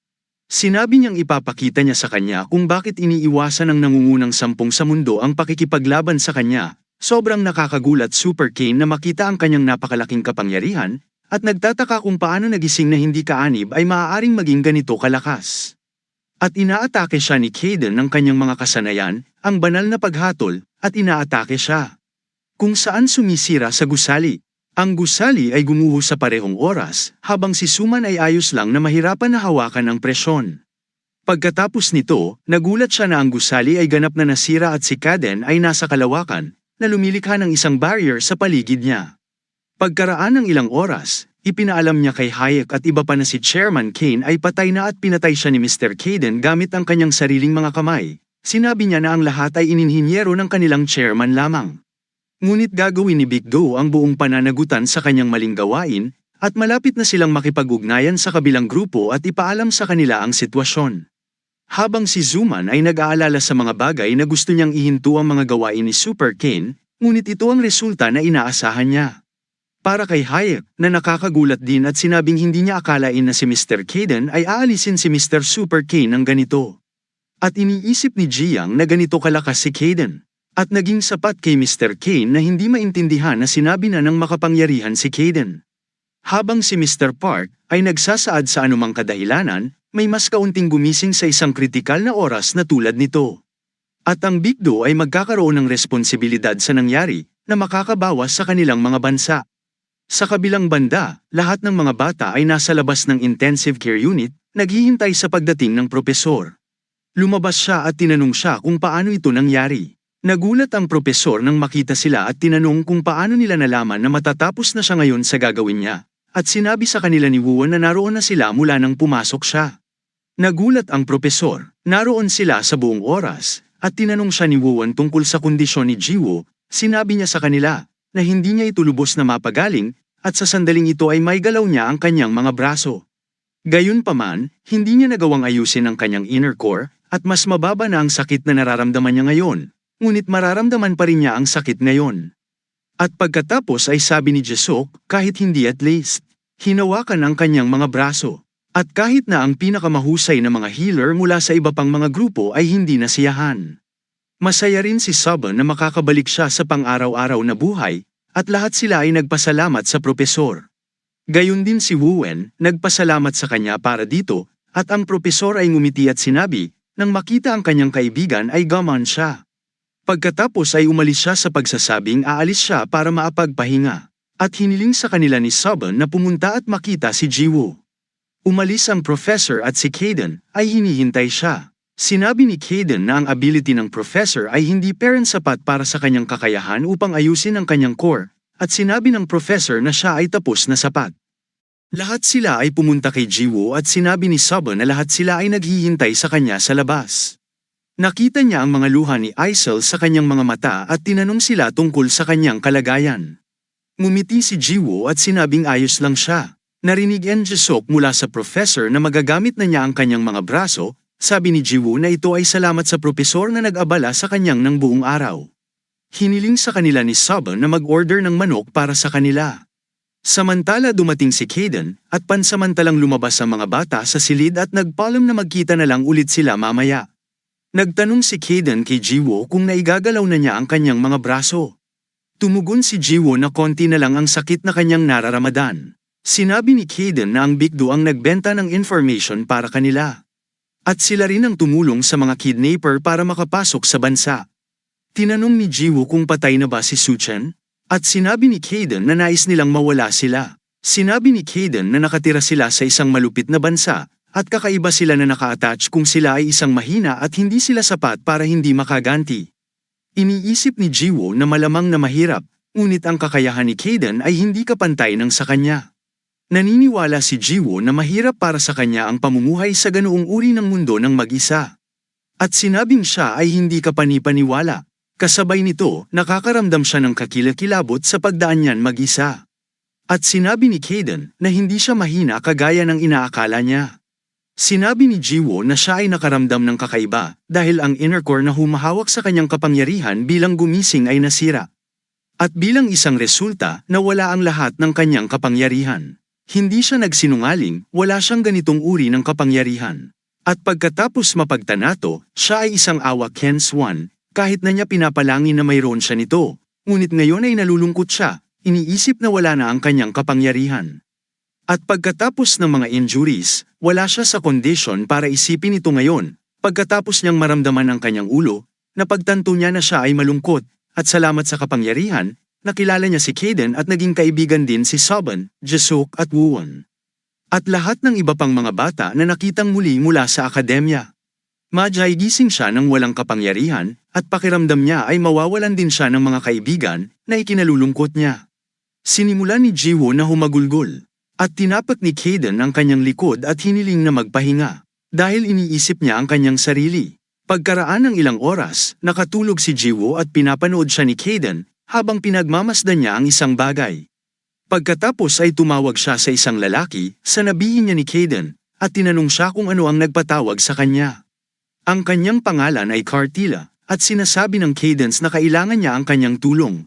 A: Sinabi niyang ipapakita niya sa kanya kung bakit iniiwasan ng nangungunang sampung sa mundo ang pakikipaglaban sa kanya. Sobrang nakakagulat Super Kane na makita ang kanyang napakalaking kapangyarihan at nagtataka kung paano nagising na hindi kaanib ay maaaring maging ganito kalakas. At inaatake siya ni Kaden ng kanyang mga kasanayan, ang banal na paghatol, at inaatake siya. Kung saan sumisira sa gusali. Ang gusali ay gumuho sa parehong oras, habang si Suman ay ayos lang na mahirapan na hawakan ang presyon. Pagkatapos nito, nagulat siya na ang gusali ay ganap na nasira at si Kaden ay nasa kalawakan, na lumilikha ng isang barrier sa paligid niya. Pagkaraan ng ilang oras, ipinaalam niya kay Hayek at iba pa na si Chairman Kane ay patay na at pinatay siya ni Mr. Kayden gamit ang kanyang sariling mga kamay. Sinabi niya na ang lahat ay ininhinyero ng kanilang chairman lamang. Ngunit gagawin ni Big Do ang buong pananagutan sa kanyang maling gawain, at malapit na silang makipag-ugnayan sa kabilang grupo at ipaalam sa kanila ang sitwasyon. Habang si Zuman ay nag-aalala sa mga bagay na gusto niyang ihinto ang mga gawain ni Super Kane, ngunit ito ang resulta na inaasahan niya. Para kay Hayek, na nakakagulat din at sinabing hindi niya akalain na si Mr. Kayden ay aalisin si Mr. Super Kane ng ganito. At iniisip ni Jiang na ganito kalakas si Kayden. At naging sapat kay Mr. Kane na hindi maintindihan na sinabi na ng makapangyarihan si Kayden. Habang si Mr. Park ay nagsasaad sa anumang kadahilanan, may mas kaunting gumising sa isang kritikal na oras na tulad nito. At ang Big Do ay magkakaroon ng responsibilidad sa nangyari na makakabawas sa kanilang mga bansa. Sa kabilang banda, lahat ng mga bata ay nasa labas ng intensive care unit, naghihintay sa pagdating ng propesor. Lumabas siya at tinanong siya kung paano ito nangyari. Nagulat ang propesor nang makita sila at tinanong kung paano nila nalaman na matatapos na siya ngayon sa gagawin niya. At sinabi sa kanila ni Wuan na naroon na sila mula nang pumasok siya. Nagulat ang propesor, naroon sila sa buong oras, at tinanong siya ni Wuan tungkol sa kondisyon ni Jiwoo. Sinabi niya sa kanila na hindi niya ito lubos na mapagaling, at sa sandaling ito ay may galaw niya ang kanyang mga braso. Gayunpaman, hindi niya nagawang ayusin ang kanyang inner core, at mas mababa na ang sakit na nararamdaman niya ngayon, ngunit mararamdaman pa rin niya ang sakit ngayon. At pagkatapos ay sabi ni Jisoo, kahit hindi at least, hinawakan ang kanyang mga braso. At kahit na ang pinakamahusay na mga healer mula sa iba pang mga grupo ay hindi nasiyahan. Masaya rin si Subon na makakabalik siya sa pang-araw-araw na buhay, at lahat sila ay nagpasalamat sa propesor. Gayon din si Wuan, nagpasalamat sa kanya para dito, at ang propesor ay ngumiti at sinabi, nang makita ang kanyang kaibigan ay gaman siya. Pagkatapos ay umalis siya sa pagsasabing aalis siya para maapagpahinga, at hiniling sa kanila ni Subon na pumunta at makita si Jiwoo. Umalis ang professor at si Kayden ay hinihintay siya. Sinabi ni Kayden na ang ability ng professor ay hindi parang sapat para sa kanyang kakayahan upang ayusin ang kanyang core, at sinabi ng professor na siya ay tapos na sapat. Lahat sila ay pumunta kay Jiwoo at sinabi ni Subon na lahat sila ay naghihintay sa kanya sa labas. Nakita niya ang mga luha ni Aisel sa kanyang mga mata at tinanong sila tungkol sa kanyang kalagayan. Ngumiti si Jiwoo at sinabing ayos lang siya. Narinig ni Jisoo mula sa professor na magagamit na niya ang kanyang mga braso. Sabi ni Jiwoo na ito ay salamat sa propesor na nag-abala sa kanyang ng buong araw. Hiniling sa kanila ni Subon na mag-order ng manok para sa kanila. Samantala dumating si Kayden at pansamantalang lumabas ang mga bata sa silid at nagpaalam na magkita na lang ulit sila mamaya. Nagtanong si Kayden kay Jiwoo kung naigagalaw na niya ang kanyang mga braso. Tumugon si Jiwoo na konti na lang ang sakit na kanyang nararamadan. Sinabi ni Kayden na ang Big Do ang nagbenta ng information para kanila. At sila rin ang tumulong sa mga kidnapper para makapasok sa bansa. Tinanong ni Jiwoo kung patay na ba si Suchen, at sinabi ni Kayden na nais nilang mawala sila. Sinabi ni Kayden na nakatira sila sa isang malupit na bansa, at kakaiba sila na naka-attach kung sila ay isang mahina at hindi sila sapat para hindi makaganti. Iniisip ni Jiwoo na malamang na mahirap, ngunit ang kakayahan ni Kayden ay hindi kapantay ng sa kanya. Naniniwala si Jiwoo na mahirap para sa kanya ang pamumuhay sa ganoong uri ng mundo ng mag-isa. At sinabing siya ay hindi kapanipaniwala. Kasabay nito, nakakaramdam siya ng kakilakilabot sa pagdaan niyan mag-isa. At sinabi ni Kayden na hindi siya mahina kagaya ng inaakala niya. Sinabi ni Jiwoo na siya ay nakaramdam ng kakaiba dahil ang inner core na humahawak sa kanyang kapangyarihan bilang gumising ay nasira. At bilang isang resulta, nawala ang lahat ng kanyang kapangyarihan. Hindi siya nagsinungaling, wala siyang ganitong uri ng kapangyarihan. At pagkatapos mapagtanato, siya ay isang awa Kens 1, kahit na niya pinapalangin na mayroon siya nito. Ngunit ngayon ay nalulungkot siya, iniisip na wala na ang kanyang kapangyarihan. At pagkatapos ng mga injuries, wala siya sa kondisyon para isipin ito ngayon. Pagkatapos niyang maramdaman ang kanyang ulo, napagtanto niya na siya ay malungkot, at salamat sa kapangyarihan, nakilala niya si Kayden at naging kaibigan din si Subon, Jisoo at Wuan. At lahat ng iba pang mga bata na nakitang muli mula sa akademya. Majay gising siya ng walang kapangyarihan, at pakiramdam niya ay mawawalan din siya ng mga kaibigan na ikinalulungkot niya. Sinimulan ni Jiwoo na humagulgol. At tinapak ni Kaden ang kanyang likod at hiniling na magpahinga, dahil iniisip niya ang kanyang sarili. Pagkaraan ng ilang oras, nakatulog si Jiwoo at pinapanood siya ni Kaden, habang pinagmamasdan niya ang isang bagay. Pagkatapos ay tumawag siya sa isang lalaki, sanabihin niya ni Kaden, at tinanong siya kung ano ang nagpatawag sa kanya. Ang kanyang pangalan ay Cartilla, at sinasabi ng Cadence na kailangan niya ang kanyang tulong.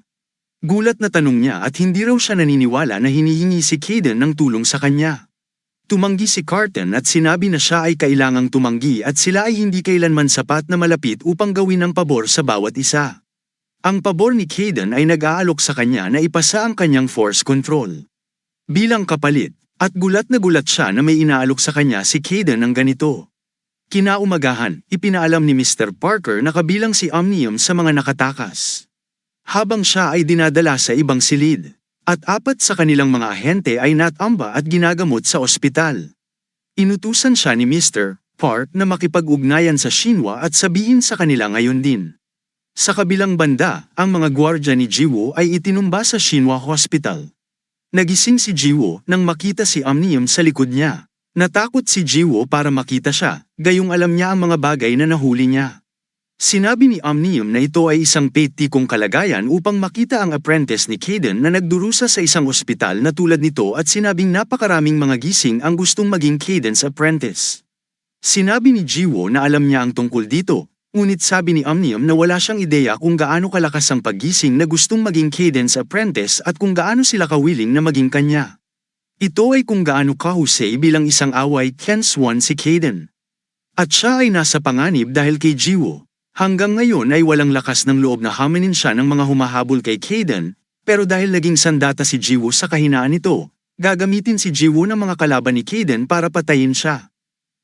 A: Gulat na tanong niya at hindi raw siya naniniwala na hinihingi si Kaden ng tulong sa kanya. Tumanggi si Carton at sinabi na siya ay kailangang tumanggi at sila ay hindi kailanman sapat na malapit upang gawin ang pabor sa bawat isa. Ang pabor ni Kaden ay nag-aalok sa kanya na ipasa ang kanyang force control. Bilang kapalit, at gulat na gulat siya na may inaalok sa kanya si Kaden ng ganito. Kinaumagahan, ipinaalam ni Mr. Parker na kabilang si Omnium sa mga nakatakas. Habang siya ay dinadala sa ibang silid, at 4 sa kanilang mga ahente ay natamba at ginagamot sa ospital. Inutusan siya ni Mr. Park na makipag-ugnayan sa Shinwa at sabihin sa kanila ngayon din. Sa kabilang banda, ang mga gwardya ni Jiwoo ay itinumba sa Shinwa Hospital. Nagising si Jiwoo nang makita si Omnium sa likod niya. Natakot si Jiwoo para makita siya, gayong alam niya ang mga bagay na nahuli niya. Sinabi ni Omnium na ito ay isang petikong kalagayan upang makita ang apprentice ni Kaden na nagdurusa sa isang ospital na tulad nito at sinabing napakaraming mga gising ang gustong maging Kaden's apprentice. Sinabi ni Jiwoo na alam niya ang tungkol dito, ngunit sabi ni Omnium na wala siyang ideya kung gaano kalakas ang paggising na gustong maging Kaden's apprentice at kung gaano sila kawiling na maging kanya. Ito ay kung gaano kahusay bilang isang away Ken-swan si Kaden. At siya ay nasa panganib dahil kay Jiwoo. Hanggang ngayon ay walang lakas ng loob na haminin siya ng mga humahabol kay Kaden, pero dahil naging sandata si Jiwoo sa kahinaan nito, gagamitin si Jiwoo ng mga kalaban ni Kaden para patayin siya.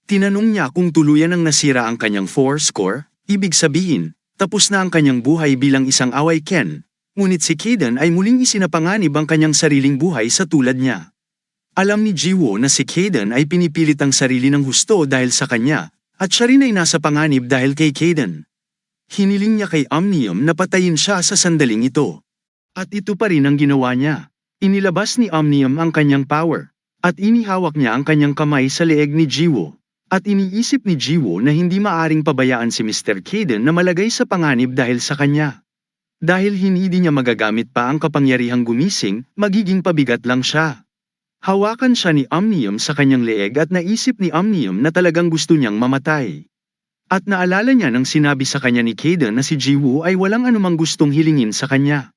A: Tinanong niya kung tuluyan ang nasira ang kanyang force core, ibig sabihin, tapos na ang kanyang buhay bilang isang away Ken, ngunit si Kaden ay muling isinapanganib ang kanyang sariling buhay sa tulad niya. Alam ni Jiwoo na si Kaden ay pinipilit ang sarili ng husto dahil sa kanya, at siya rin ay nasa panganib dahil kay Kaden. Hiniling niya kay Omnium na patayin siya sa sandaling ito. At ito pa rin ang ginawa niya. Inilabas ni Omnium ang kanyang power, at inihawak niya ang kanyang kamay sa leeg ni Jiwoo. At iniisip ni Jiwoo na hindi maaring pabayaan si Mr. Kaden na malagay sa panganib dahil sa kanya. Dahil hindi niya magagamit pa ang kapangyarihang gumising, magiging pabigat lang siya. Hawakan siya ni Omnium sa kanyang leeg at naisip ni Omnium na talagang gusto niyang mamatay. At naalala niya nang sinabi sa kanya ni Kaden na si Jiwoo ay walang anumang gustong hilingin sa kanya.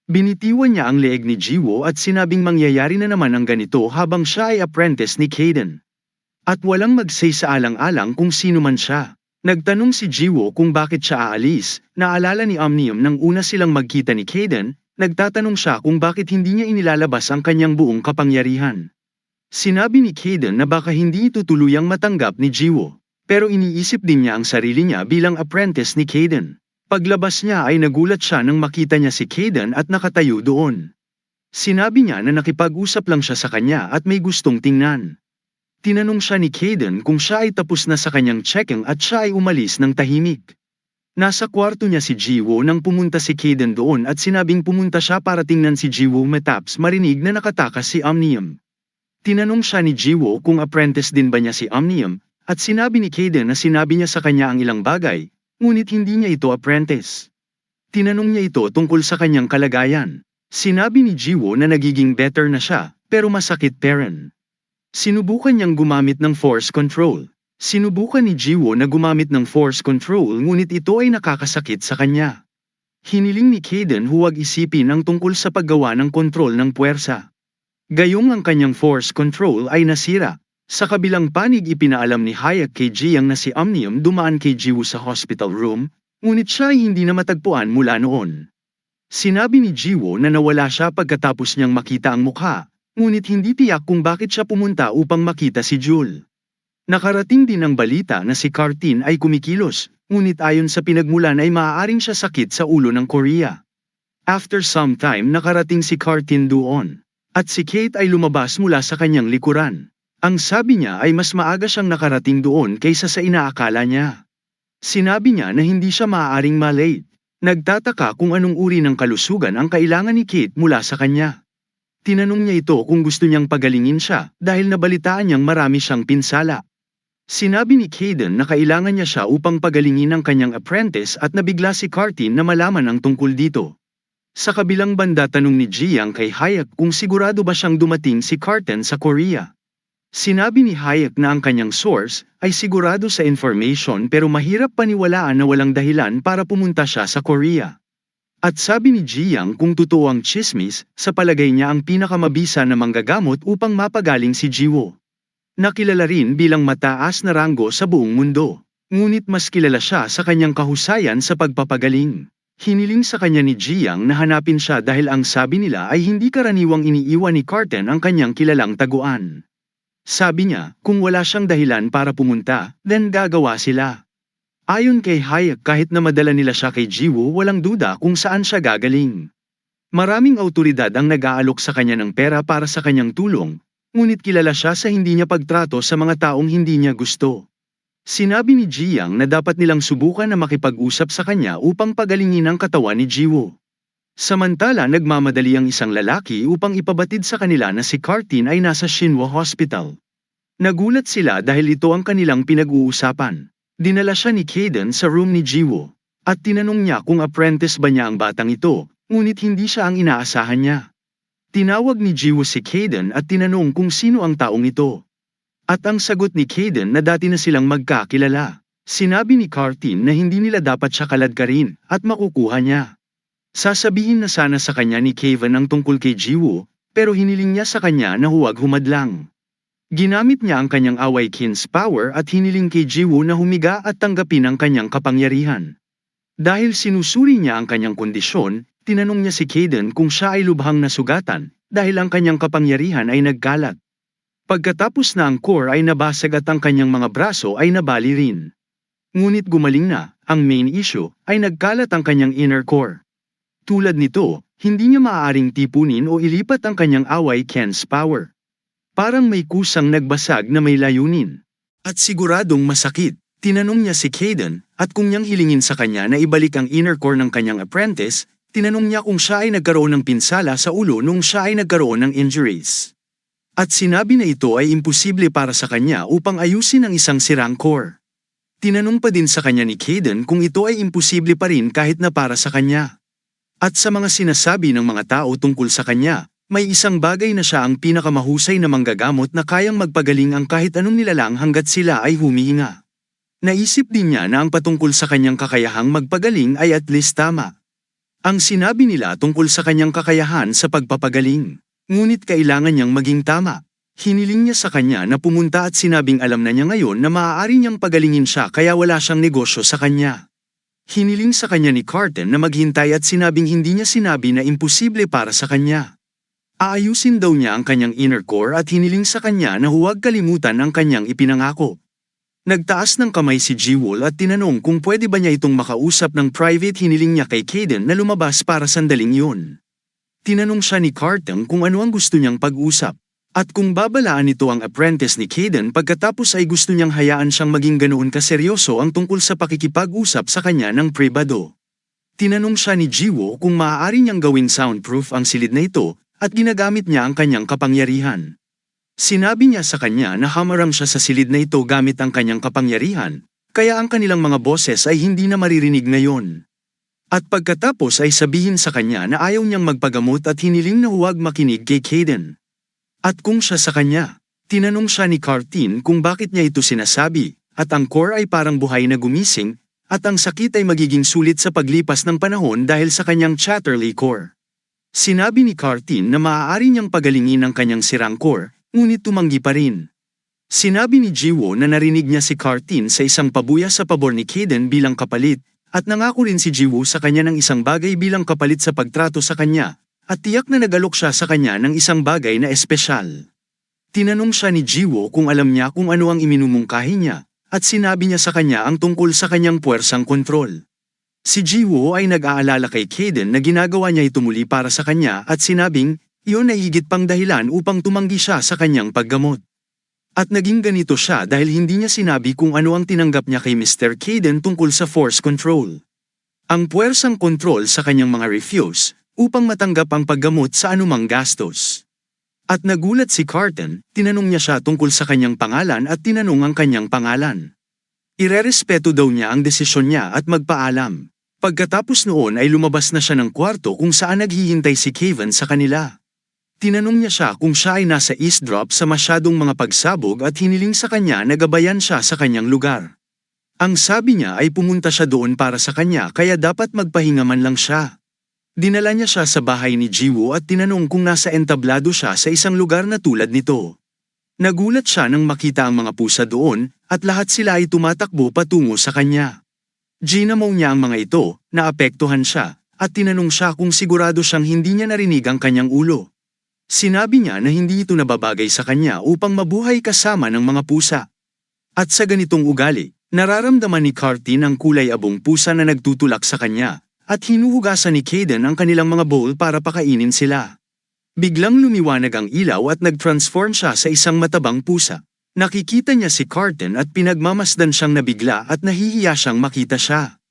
A: Binitiwan niya ang leeg ni Jiwoo at sinabing mangyayari na naman ang ganito habang siya ay apprentice ni Kaden. At walang magsay sa alang-alang kung sino man siya. Nagtanong si Jiwoo kung bakit siya aalis, naalala ni Omnium nang una silang magkita ni Kaden, nagtatanong siya kung bakit hindi niya inilalabas ang kanyang buong kapangyarihan. Sinabi ni Kaden na baka hindi ito tuluyang matanggap ni Jiwoo. Pero iniisip din niya ang sarili niya bilang apprentice ni Kaden. Paglabas niya ay nagulat siya nang makita niya si Kaden at nakatayo doon. Sinabi niya na nakipag-usap lang siya sa kanya at may gustong tingnan. Tinanong siya ni Kaden kung siya ay tapos na sa kanyang checking at siya ay umalis ng tahimik. Nasa kwarto niya si Jiwoo nang pumunta si Kaden doon at sinabing pumunta siya para tingnan si Jiwoo matapos marinig na nakatakas si Omnium. Tinanong siya ni Jiwoo kung apprentice din ba niya si Omnium. At sinabi ni Kaden na sinabi niya sa kanya ang ilang bagay, ngunit hindi niya ito apprentice. Tinanong niya ito tungkol sa kanyang kalagayan. Sinabi ni Jiwoo na nagiging better na siya, pero masakit pa rin. Sinubukan niyang gumamit ng force control. Sinubukan ni Jiwoo na gumamit ng force control ngunit ito ay nakakasakit sa kanya. Hiniling ni Kaden huwag isipin ang tungkol sa paggawa ng kontrol ng puwersa. Gayong ang kanyang force control ay nasira. Sa kabilang panig ipinaalam ni Hayek kay Jiang na si Omnium dumaan kay Jiwoo sa hospital room, ngunit siya ay hindi na matagpuan mula noon. Sinabi ni Jiwoo na nawala siya pagkatapos niyang makita ang mukha, ngunit hindi tiyak kung bakit siya pumunta upang makita si Jul. Nakarating din ang balita na si Cartin ay kumikilos, ngunit ayon sa pinagmulan ay maaaring siya sakit sa ulo ng Korea. After some time nakarating si Cartin doon, at si Kate ay lumabas mula sa kanyang likuran. Ang sabi niya ay mas maaga siyang nakarating doon kaysa sa inaakala niya. Sinabi niya na hindi siya maaaring malate. Nagtataka kung anong uri ng kalusugan ang kailangan ni Kate mula sa kanya. Tinanong niya ito kung gusto niyang pagalingin siya dahil nabalitaan niyang marami siyang pinsala. Sinabi ni Caden na kailangan niya siya upang pagalingin ang kanyang apprentice at nabigla si Cartin na malaman ang tungkol dito. Sa kabilang banda tanong ni Jiang kay Hayek kung sigurado ba siyang dumating si Cartin sa Korea. Sinabi ni Hayek na ang kanyang source ay sigurado sa information pero mahirap paniwalaan na walang dahilan para pumunta siya sa Korea. At sabi ni Jiang kung totoo ang chismis, sa palagay niya ang pinakamabisa na manggagamot upang mapagaling si Jiwo. Nakilala rin bilang mataas na ranggo sa buong mundo. Ngunit mas kilala siya sa kanyang kahusayan sa pagpapagaling. Hiniling sa kanya ni Jiang na hanapin siya dahil ang sabi nila ay hindi karaniwang iniiwan ni Carten ang kanyang kilalang taguan. Sabi niya, kung wala siyang dahilan para pumunta, then gagawa sila. Ayon kay Hayek kahit na madala nila siya kay Jiwo walang duda kung saan siya gagaling. Maraming autoridad ang nag-aalok sa kanya ng pera para sa kanyang tulong. Ngunit kilala siya sa hindi niya pagtrato sa mga taong hindi niya gusto. Sinabi ni Jiang na dapat nilang subukan na makipag-usap sa kanya upang pagalingin ang katawan ni Jiwo. Samantala nagmamadali ang isang lalaki upang ipabatid sa kanila na si Cartin ay nasa Shinwa Hospital. Nagulat sila dahil ito ang kanilang pinag-uusapan. Dinala siya ni Caden sa room ni Jiwo. At tinanong niya kung apprentice ba niya ang batang ito, ngunit hindi siya ang inaasahan niya. Tinawag ni Jiwo si Caden at tinanong kung sino ang taong ito. At ang sagot ni Caden na dati na silang magkakilala. Sinabi ni Cartin na hindi nila dapat siya kaladkarin at makukuha niya. Sasabihin na sana sa kanya ni Kevin ang tungkol kay Jiwo, pero hiniling niya sa kanya na huwag humadlang. Ginamit niya ang kanyang away Kin's power at hiniling kay Jiwo na humiga at tanggapin ang kanyang kapangyarihan. Dahil sinusuri niya ang kanyang kondisyon, tinanong niya si Caden kung siya ay lubhang nasugatan, dahil ang kanyang kapangyarihan ay nagkalat. Pagkatapos na ang core ay nabasag at ang kanyang mga braso ay nabali rin. Ngunit gumaling na, ang main issue ay nagkalat ang kanyang inner core. Tulad nito, hindi niya maaaring tipunin o ilipat ang kanyang away Ken's power. Parang may kusang nagbasag na may layunin. At siguradong masakit, tinanong niya si Caden, at kung niyang hilingin sa kanya na ibalik ang inner core ng kanyang apprentice, tinanong niya kung siya ay nagkaroon ng pinsala sa ulo nung siya ay nagkaroon ng injuries. At sinabi na ito ay imposible para sa kanya upang ayusin ang isang sirang core. Tinanong pa din sa kanya ni Caden kung ito ay imposible pa rin kahit na para sa kanya. At sa mga sinasabi ng mga tao tungkol sa kanya, may isang bagay na siya ang pinakamahusay na manggagamot na kayang magpagaling ang kahit anong nilalang hanggat sila ay humihinga. Naisip din niya na ang patungkol sa kanyang kakayahang magpagaling ay at least tama. Ang sinabi nila tungkol sa kanyang kakayahan sa pagpapagaling, ngunit kailangan niyang maging tama. Hiniling niya sa kanya na pumunta at sinabing alam na niya ngayon na maaari niyang pagalingin siya kaya wala siyang negosyo sa kanya. Hiniling sa kanya ni Carten na maghintay at sinabing hindi niya sinabi na imposible para sa kanya. Aayusin daw niya ang kanyang inner core at hiniling sa kanya na huwag kalimutan ang kanyang ipinangako. Nagtaas ng kamay si Jiwol at tinanong kung pwede ba niya itong makausap ng private. Hiniling niya kay Caden na lumabas para sandaling yun. Tinanong siya ni Carten kung ano ang gusto niyang pag-usap. At kung babalaan nito ang apprentice ni Caden pagkatapos ay gusto niyang hayaan siyang maging ganoon kaseryoso ang tungkol sa pakikipag-usap sa kanya ng pribado. Tinanong siya ni Jiwo kung maaari niyang gawing soundproof ang silid na ito at ginagamit niya ang kanyang kapangyarihan. Sinabi niya sa kanya na hamarang siya sa silid na ito gamit ang kanyang kapangyarihan, kaya ang kanilang mga boses ay hindi na maririnig ngayon. At pagkatapos ay sabihin sa kanya na ayaw niyang magpagamot at hiniling na huwag makinig kay Caden. At kung siya sa kanya, tinanong siya ni Cartin kung bakit niya ito sinasabi, at ang core ay parang buhay na gumising, at ang sakit ay magiging sulit sa paglipas ng panahon dahil sa kanyang Chatterley core. Sinabi ni Cartin na maaari niyang pagalingin ang kanyang sirang core, ngunit tumanggi pa rin. Sinabi ni Jiwo na narinig niya si Cartin sa isang pabuya sa pabor ni Caden bilang kapalit, at nangako rin si Jiwo sa kanya ng isang bagay bilang kapalit sa pagtrato sa kanya. At tiyak na nagalok siya sa kanya ng isang bagay na espesyal. Tinanong siya ni Jiwo kung alam niya kung ano ang iminumungkahi niya, at sinabi niya sa kanya ang tungkol sa kanyang puwersang kontrol. Si Jiwo ay nag-aalala kay Caden na ginagawa niya ito muli para sa kanya at sinabing, iyon ay higit pang dahilan upang tumanggi siya sa kanyang paggamot. At naging ganito siya dahil hindi niya sinabi kung ano ang tinanggap niya kay Mr. Caden tungkol sa force control. Ang puwersang kontrol sa kanyang mga refuse, upang matanggap ang paggamot sa anumang gastos. At nagulat si Carton, tinanong niya siya tungkol sa kanyang pangalan at tinanong ang kanyang pangalan. Irerespeto daw niya ang desisyon niya at magpaalam. Pagkatapos noon ay lumabas na siya ng kwarto kung saan naghihintay si Kevin sa kanila. Tinanong niya siya kung siya ay nasa eavesdrop sa masyadong mga pagsabog at hiniling sa kanya na gabayan siya sa kanyang lugar. Ang sabi niya ay pumunta siya doon para sa kanya kaya dapat magpahinga man lang siya. Dinala niya siya sa bahay ni Jiwoo at tinanong kung nasa entablado siya sa isang lugar na tulad nito. Nagulat siya nang makita ang mga pusa doon at lahat sila ay tumatakbo patungo sa kanya. Ginamaw niya ang mga ito, naapektuhan siya, at tinanong siya kung sigurado siyang hindi niya narinig ang kanyang ulo. Sinabi niya na hindi ito nababagay sa kanya upang mabuhay kasama ng mga pusa. At sa ganitong ugali, nararamdaman ni Cartin ang kulay abong pusa na nagtutulak sa kanya, at hinuhugasan ni Kaden ang kanilang mga bowl para pakainin sila. Biglang lumiwanag ang ilaw at nag-transform siya sa isang matabang pusa. Nakikita niya si Carton at pinagmamasdan siyang nabigla at nahihiya siyang makita siya.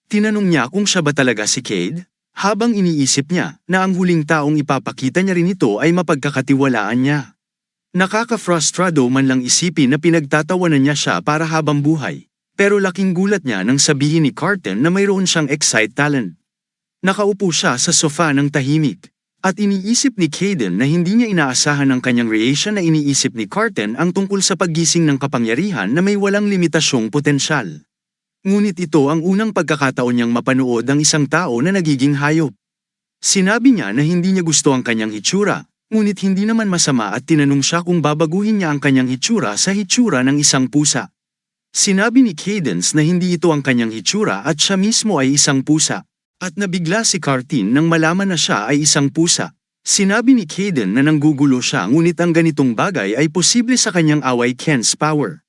A: Tinanong niya kung siya ba talaga si Cade, habang iniisip niya na ang huling taong ipapakita niya rin ito ay mapagkakatiwalaan niya. Nakaka-frustrado man lang isipin na pinagtatawanan niya siya para habang buhay. Pero laking gulat niya nang sabihin ni Carton na mayroon siyang excite talent. Nakaupo siya sa sofa ng tahimik. At iniisip ni Kaden na hindi niya inaasahan ang kanyang reaction na iniisip ni Carton ang tungkol sa paggising ng kapangyarihan na may walang limitasyong potensyal. Ngunit ito ang unang pagkakataon niyang mapanood ang isang tao na nagiging hayop. Sinabi niya na hindi niya gusto ang kanyang hitsura, ngunit hindi naman masama at tinanong siya kung babaguhin niya ang kanyang hitsura sa hitsura ng isang pusa. Sinabi ni Cadence na hindi ito ang kanyang hitsura at siya mismo ay isang pusa. At nabigla si Cartin nang malaman na siya ay isang pusa. Sinabi ni Kaden na nanggugulo siya ngunit ang ganitong bagay ay posible sa kanyang away Ken's power.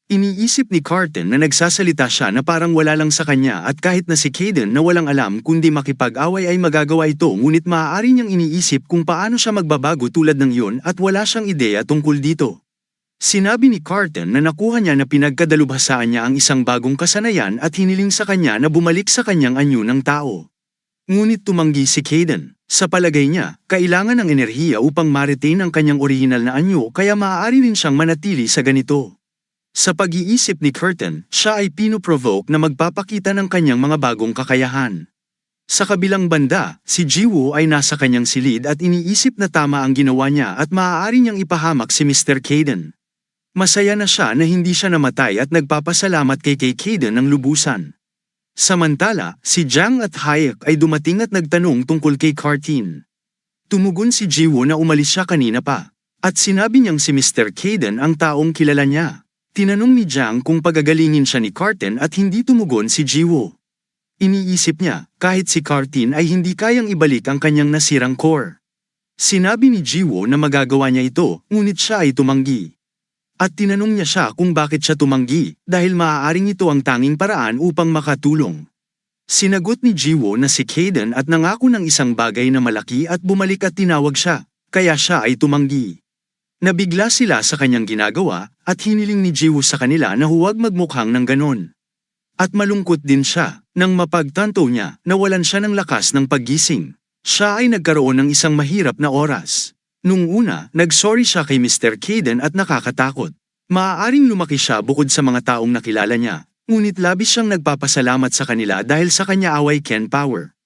A: Iniisip ni Cartin na nagsasalita siya na parang wala lang sa kanya at kahit na si Kaden na walang alam kundi makipag-away ay magagawa ito ngunit maaari niyang iniisip kung paano siya magbabago tulad ng yun at wala siyang ideya tungkol dito. Sinabi ni Carton na nakuha niya na pinagkadalubhasaan niya ang isang bagong kasanayan at hiniling sa kanya na bumalik sa kanyang anyo ng tao. Ngunit tumanggi si Kaden. Sa palagay niya, kailangan ng enerhiya upang ma-retain ang kanyang orihinal na anyo kaya maaari rin siyang manatili sa ganito. Sa pag-iisip ni Carton, siya ay pinoprovoke na magpapakita ng kanyang mga bagong kakayahan. Sa kabilang banda, si Jiwoo ay nasa kanyang silid at iniisip na tama ang ginawa niya at maaari niyang ipahamak si Mr. Kaden. Masaya na siya na hindi siya namatay at nagpapasalamat kay Kaden ng lubusan. Samantala, si Jang at Hayek ay dumating at nagtanong tungkol kay Cartin. Tumugon si Jiwoo na umalis siya kanina pa, at sinabi niyang si Mr. Kaden ang taong kilala niya. Tinanong ni Jang kung pagagalingin siya ni Cartin at hindi tumugon si Jiwoo. Iniisip niya, kahit si Cartin ay hindi kayang ibalik ang kanyang nasirang core. Sinabi ni Jiwoo na magagawa niya ito, ngunit siya ay tumanggi. At tinanong niya siya kung bakit siya tumanggi, dahil maaaring ito ang tanging paraan upang makatulong. Sinagot ni Jiwoo na si Kaden at nangako ng isang bagay na malaki at bumalik at tinawag siya, kaya siya ay tumanggi. Nabigla sila sa kanyang ginagawa at hiniling ni Jiwoo sa kanila na huwag magmukhang ng ganon. At malungkot din siya, nang mapagtanto niya na walan siya ng lakas ng paggising. Siya ay nagkaroon ng isang mahirap na oras. Nung una, nag-sorry siya kay Mr. Kaden at nakakatakot. Maaaring lumaki siya bukod sa mga taong nakilala niya, ngunit labis siyang nagpapasalamat sa kanila dahil sa kanya away Ken power.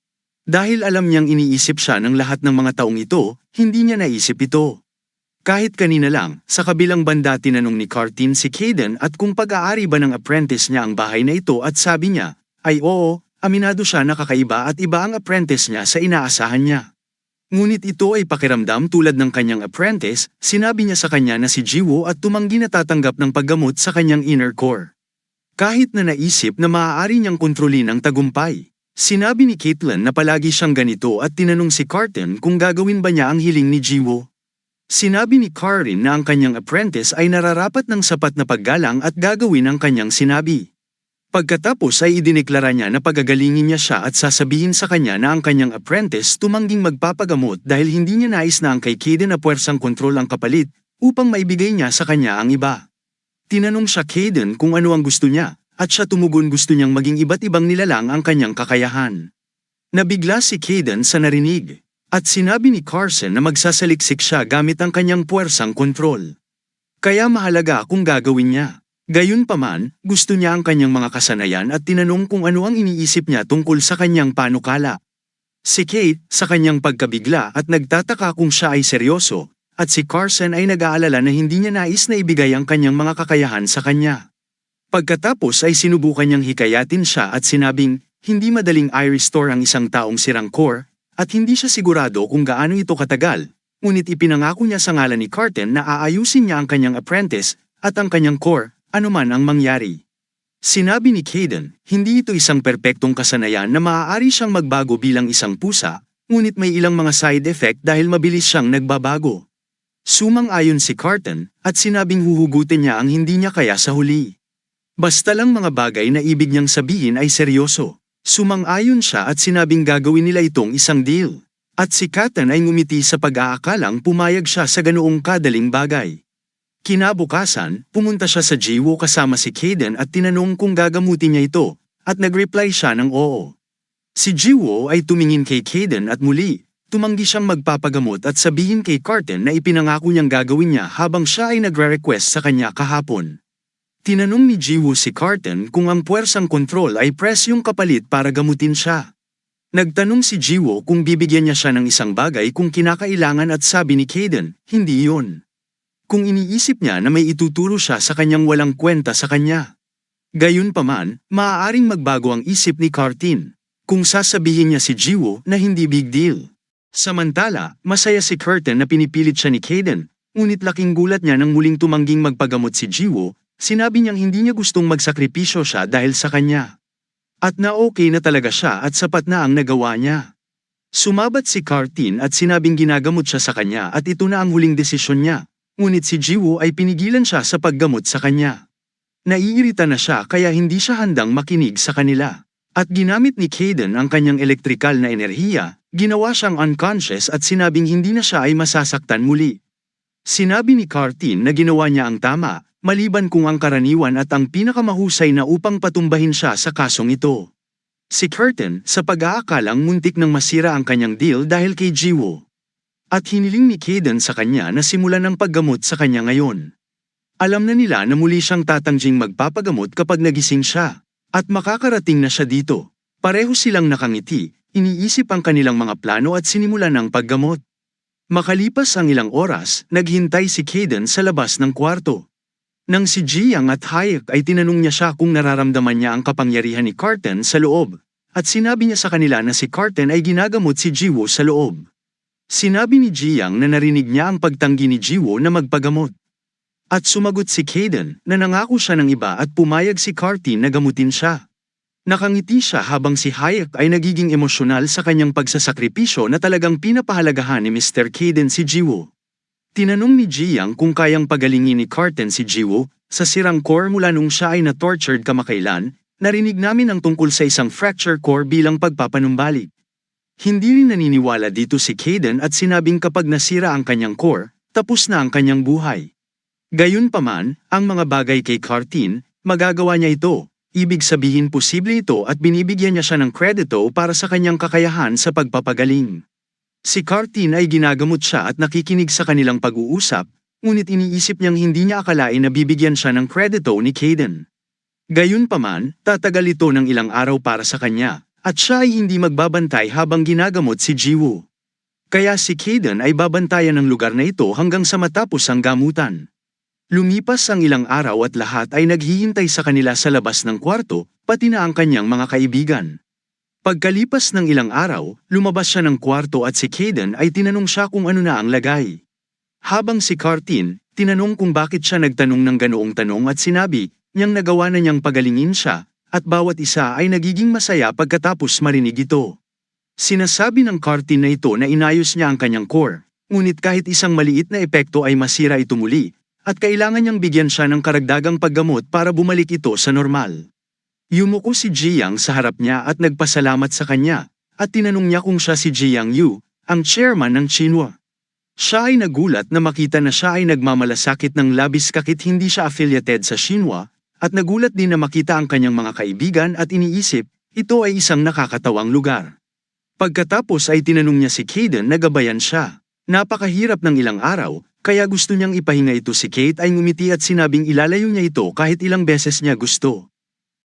A: Dahil alam niyang iniisip siya ng lahat ng mga taong ito, hindi niya naisip ito. Kahit kanina lang, sa kabilang banda tinanong ni Cartin si Kaden at kung pag-aari ba ng apprentice niya ang bahay na ito at sabi niya, ay oo, aminado siya na kakaiba at iba ang apprentice niya sa inaasahan niya. Ngunit ito ay pakiramdam tulad ng kanyang apprentice, sinabi niya sa kanya na si Jiwoo at tumanggi na tatanggap ng paggamot sa kanyang inner core. Kahit na naisip na maaari niyang kontrolin ang tagumpay. Sinabi ni Caitlyn na palagi siyang ganito at tinanong si Carton kung gagawin ba niya ang hiling ni Jiwoo. Sinabi ni Karin na ang kanyang apprentice ay nararapat ng sapat na paggalang at gagawin ang kanyang sinabi. Pagkatapos ay idineklara niya na pagagalingin niya siya at sasabihin sa kanya na ang kanyang apprentice tumangging magpapagamot dahil hindi niya nais na ang kay Kaden na puwersang kontrol ang kapalit upang maibigay niya sa kanya ang iba. Tinanong siya Kaden kung ano ang gusto niya at siya tumugon gusto niyang maging iba't ibang nilalang ang kanyang kakayahan. Nabigla si Kaden sa narinig At sinabi ni Carson na magsasaliksik siya gamit ang kanyang puwersang kontrol. Kaya mahalaga kung gagawin niya. Gayunpaman, gusto niya ang kanyang mga kasanayan at tinanong kung ano ang iniisip niya tungkol sa kanyang panukala. Si Kate, sa kanyang pagkabigla at nagtataka kung siya ay seryoso, at si Carson ay nag-aalala na hindi niya nais na ibigay ang kanyang mga kakayahan sa kanya. Pagkatapos ay sinubukan niyang hikayatin siya at sinabing, hindi madaling i-restore ang isang taong sirang core, at hindi siya sigurado kung gaano ito katagal, ngunit ipinangako niya sa ngalan ni Carton na aayusin niya ang kanyang apprentice at ang kanyang core, anuman ang mangyari. Sinabi ni Caden, hindi ito isang perpektong kasanayan na maaari siyang magbago bilang isang pusa, ngunit may ilang mga side effect dahil mabilis siyang nagbabago. Sumang-ayon si Carton, at sinabing huhugutin niya ang hindi niya kaya sa huli. Basta lang mga bagay na ibig niyang sabihin ay seryoso. Sumang-ayon siya at sinabing gagawin nila itong isang deal. At si Katan ay ngumiti sa pag-aakalang pumayag siya sa ganoong kadaling bagay. Kinabukasan, pumunta siya sa Jiwoo kasama si Caden at tinanong kung gagamutin niya ito, at nag-reply siya ng oo. Si Jiwoo ay tumingin kay Caden at muli, tumanggi siyang magpapagamot at sabihin kay Carton na ipinangako niyang gagawin niya habang siya ay nagre-request sa kanya kahapon. Tinanong ni Jiwoo si Carton kung ang puwersang kontrol ay presyong kapalit para gamutin siya. Nagtanong si Jiwoo kung bibigyan niya siya ng isang bagay kung kinakailangan at sabi ni Caden, hindi iyon. Kung iniisip niya na may ituturo siya sa kanyang walang kwenta sa kanya. Gayunpaman, maaaring magbago ang isip ni Carton kung sasabihin niya si Jiwoo na hindi big deal. Samantala, masaya si Carton na pinipilit siya ni Caden, ngunit laking gulat niya nang muling tumangging magpagamot si Jiwoo, sinabi niyang hindi niya gustong magsakripisyo siya dahil sa kanya. At na okay na talaga siya at sapat na ang nagawa niya. Sumabat si Carton at sinabing ginagamot siya sa kanya at ito na ang huling desisyon niya. Ngunit si Jiwoo ay pinigilan siya sa paggamot sa kanya. Naiirita na siya kaya hindi siya handang makinig sa kanila. At ginamit ni Caden ang kanyang elektrikal na enerhiya, ginawa siyang unconscious at sinabing hindi na siya ay masasaktan muli. Sinabi ni Carton na ginawa niya ang tama, maliban kung ang karaniwan at ang pinakamahusay na upang patumbahin siya sa kasong ito. Si Carton, sa pag-aakalang muntik nang masira ang kanyang deal dahil kay Jiwoo. At hiniling ni Caden sa kanya na simulan ang paggamot sa kanya ngayon. Alam na nila na muli siyang tatangjing magpapagamot kapag nagising siya, at makakarating na siya dito. Pareho silang nakangiti, iniisip ang kanilang mga plano at sinimulan ang paggamot. Makalipas ang ilang oras, naghintay si Caden sa labas ng kwarto. Nang si Jiang at Hayek ay tinanong niya siya kung nararamdaman niya ang kapangyarihan ni Carton sa loob, at sinabi niya sa kanila na si Carton ay ginagamot si Jiwoo sa loob. Sinabi ni Jiang na narinig niya ang pagtanggi ni Jiwoo na magpagamot. At sumagot si Caden na nangako siya ng iba at pumayag si Carton na gamutin siya. Nakangiti siya habang si Hayek ay nagiging emosyonal sa kanyang pagsasakripisyo na talagang pinapahalagahan ni Mr. Caden si Jiwoo. Tinanong ni Jiang kung kayang pagalingin ni Carton si Jiwoo sa sirang core mula nung siya ay na-tortured kamakailan, narinig namin ang tungkol sa isang fracture core bilang pagpapanumbalik. Hindi rin naniniwala dito si Caden at sinabing kapag nasira ang kanyang core, tapos na ang kanyang buhay. Gayunpaman, ang mga bagay kay Carton, magagawa niya ito, ibig sabihin posible ito at binibigyan niya siya ng kredito para sa kanyang kakayahan sa pagpapagaling. Si Carton ay ginagamot siya at nakikinig sa kanilang pag-uusap, ngunit iniisip niyang hindi niya akalain na bibigyan siya ng kredito ni Caden. Gayunpaman, tatagal ito ng ilang araw para sa kanya. At siya ay hindi magbabantay habang ginagamot si Jiwoo. Kaya si Caden ay babantayan ng lugar na ito hanggang sa matapos ang gamutan. Lumipas ang ilang araw at lahat ay naghihintay sa kanila sa labas ng kwarto, pati na ang kanyang mga kaibigan. Pagkalipas ng ilang araw, lumabas siya ng kwarto at si Caden ay tinanong siya kung ano na ang lagay. Habang si Carton, tinanong kung bakit siya nagtanong ng ganoong tanong at sinabi niyang nagawa na niyang pagalingin siya, at bawat isa ay nagiging masaya pagkatapos marinig ito. Sinasabi ng Carton na ito na inayos niya ang kanyang core, ngunit kahit isang maliit na epekto ay masira ito muli, at kailangan niyang bigyan siya ng karagdagang paggamot para bumalik ito sa normal. Yumuko si Jiang sa harap niya at nagpasalamat sa kanya, at tinanong niya kung siya si Jiang Yu, ang chairman ng Shinhwa. Siya ay nagulat na makita na siya ay nagmamalasakit ng labis kakit hindi siya affiliated sa Shinhwa, at nagulat din na makita ang kanyang mga kaibigan at iniisip, ito ay isang nakakatawang lugar. Pagkatapos ay tinanong niya si Caden na gabayan siya. Napakahirap ng ilang araw, kaya gusto niyang ipahinga ito. Si Kate ay ngumiti at sinabing ilalayo niya ito kahit ilang beses niya gusto.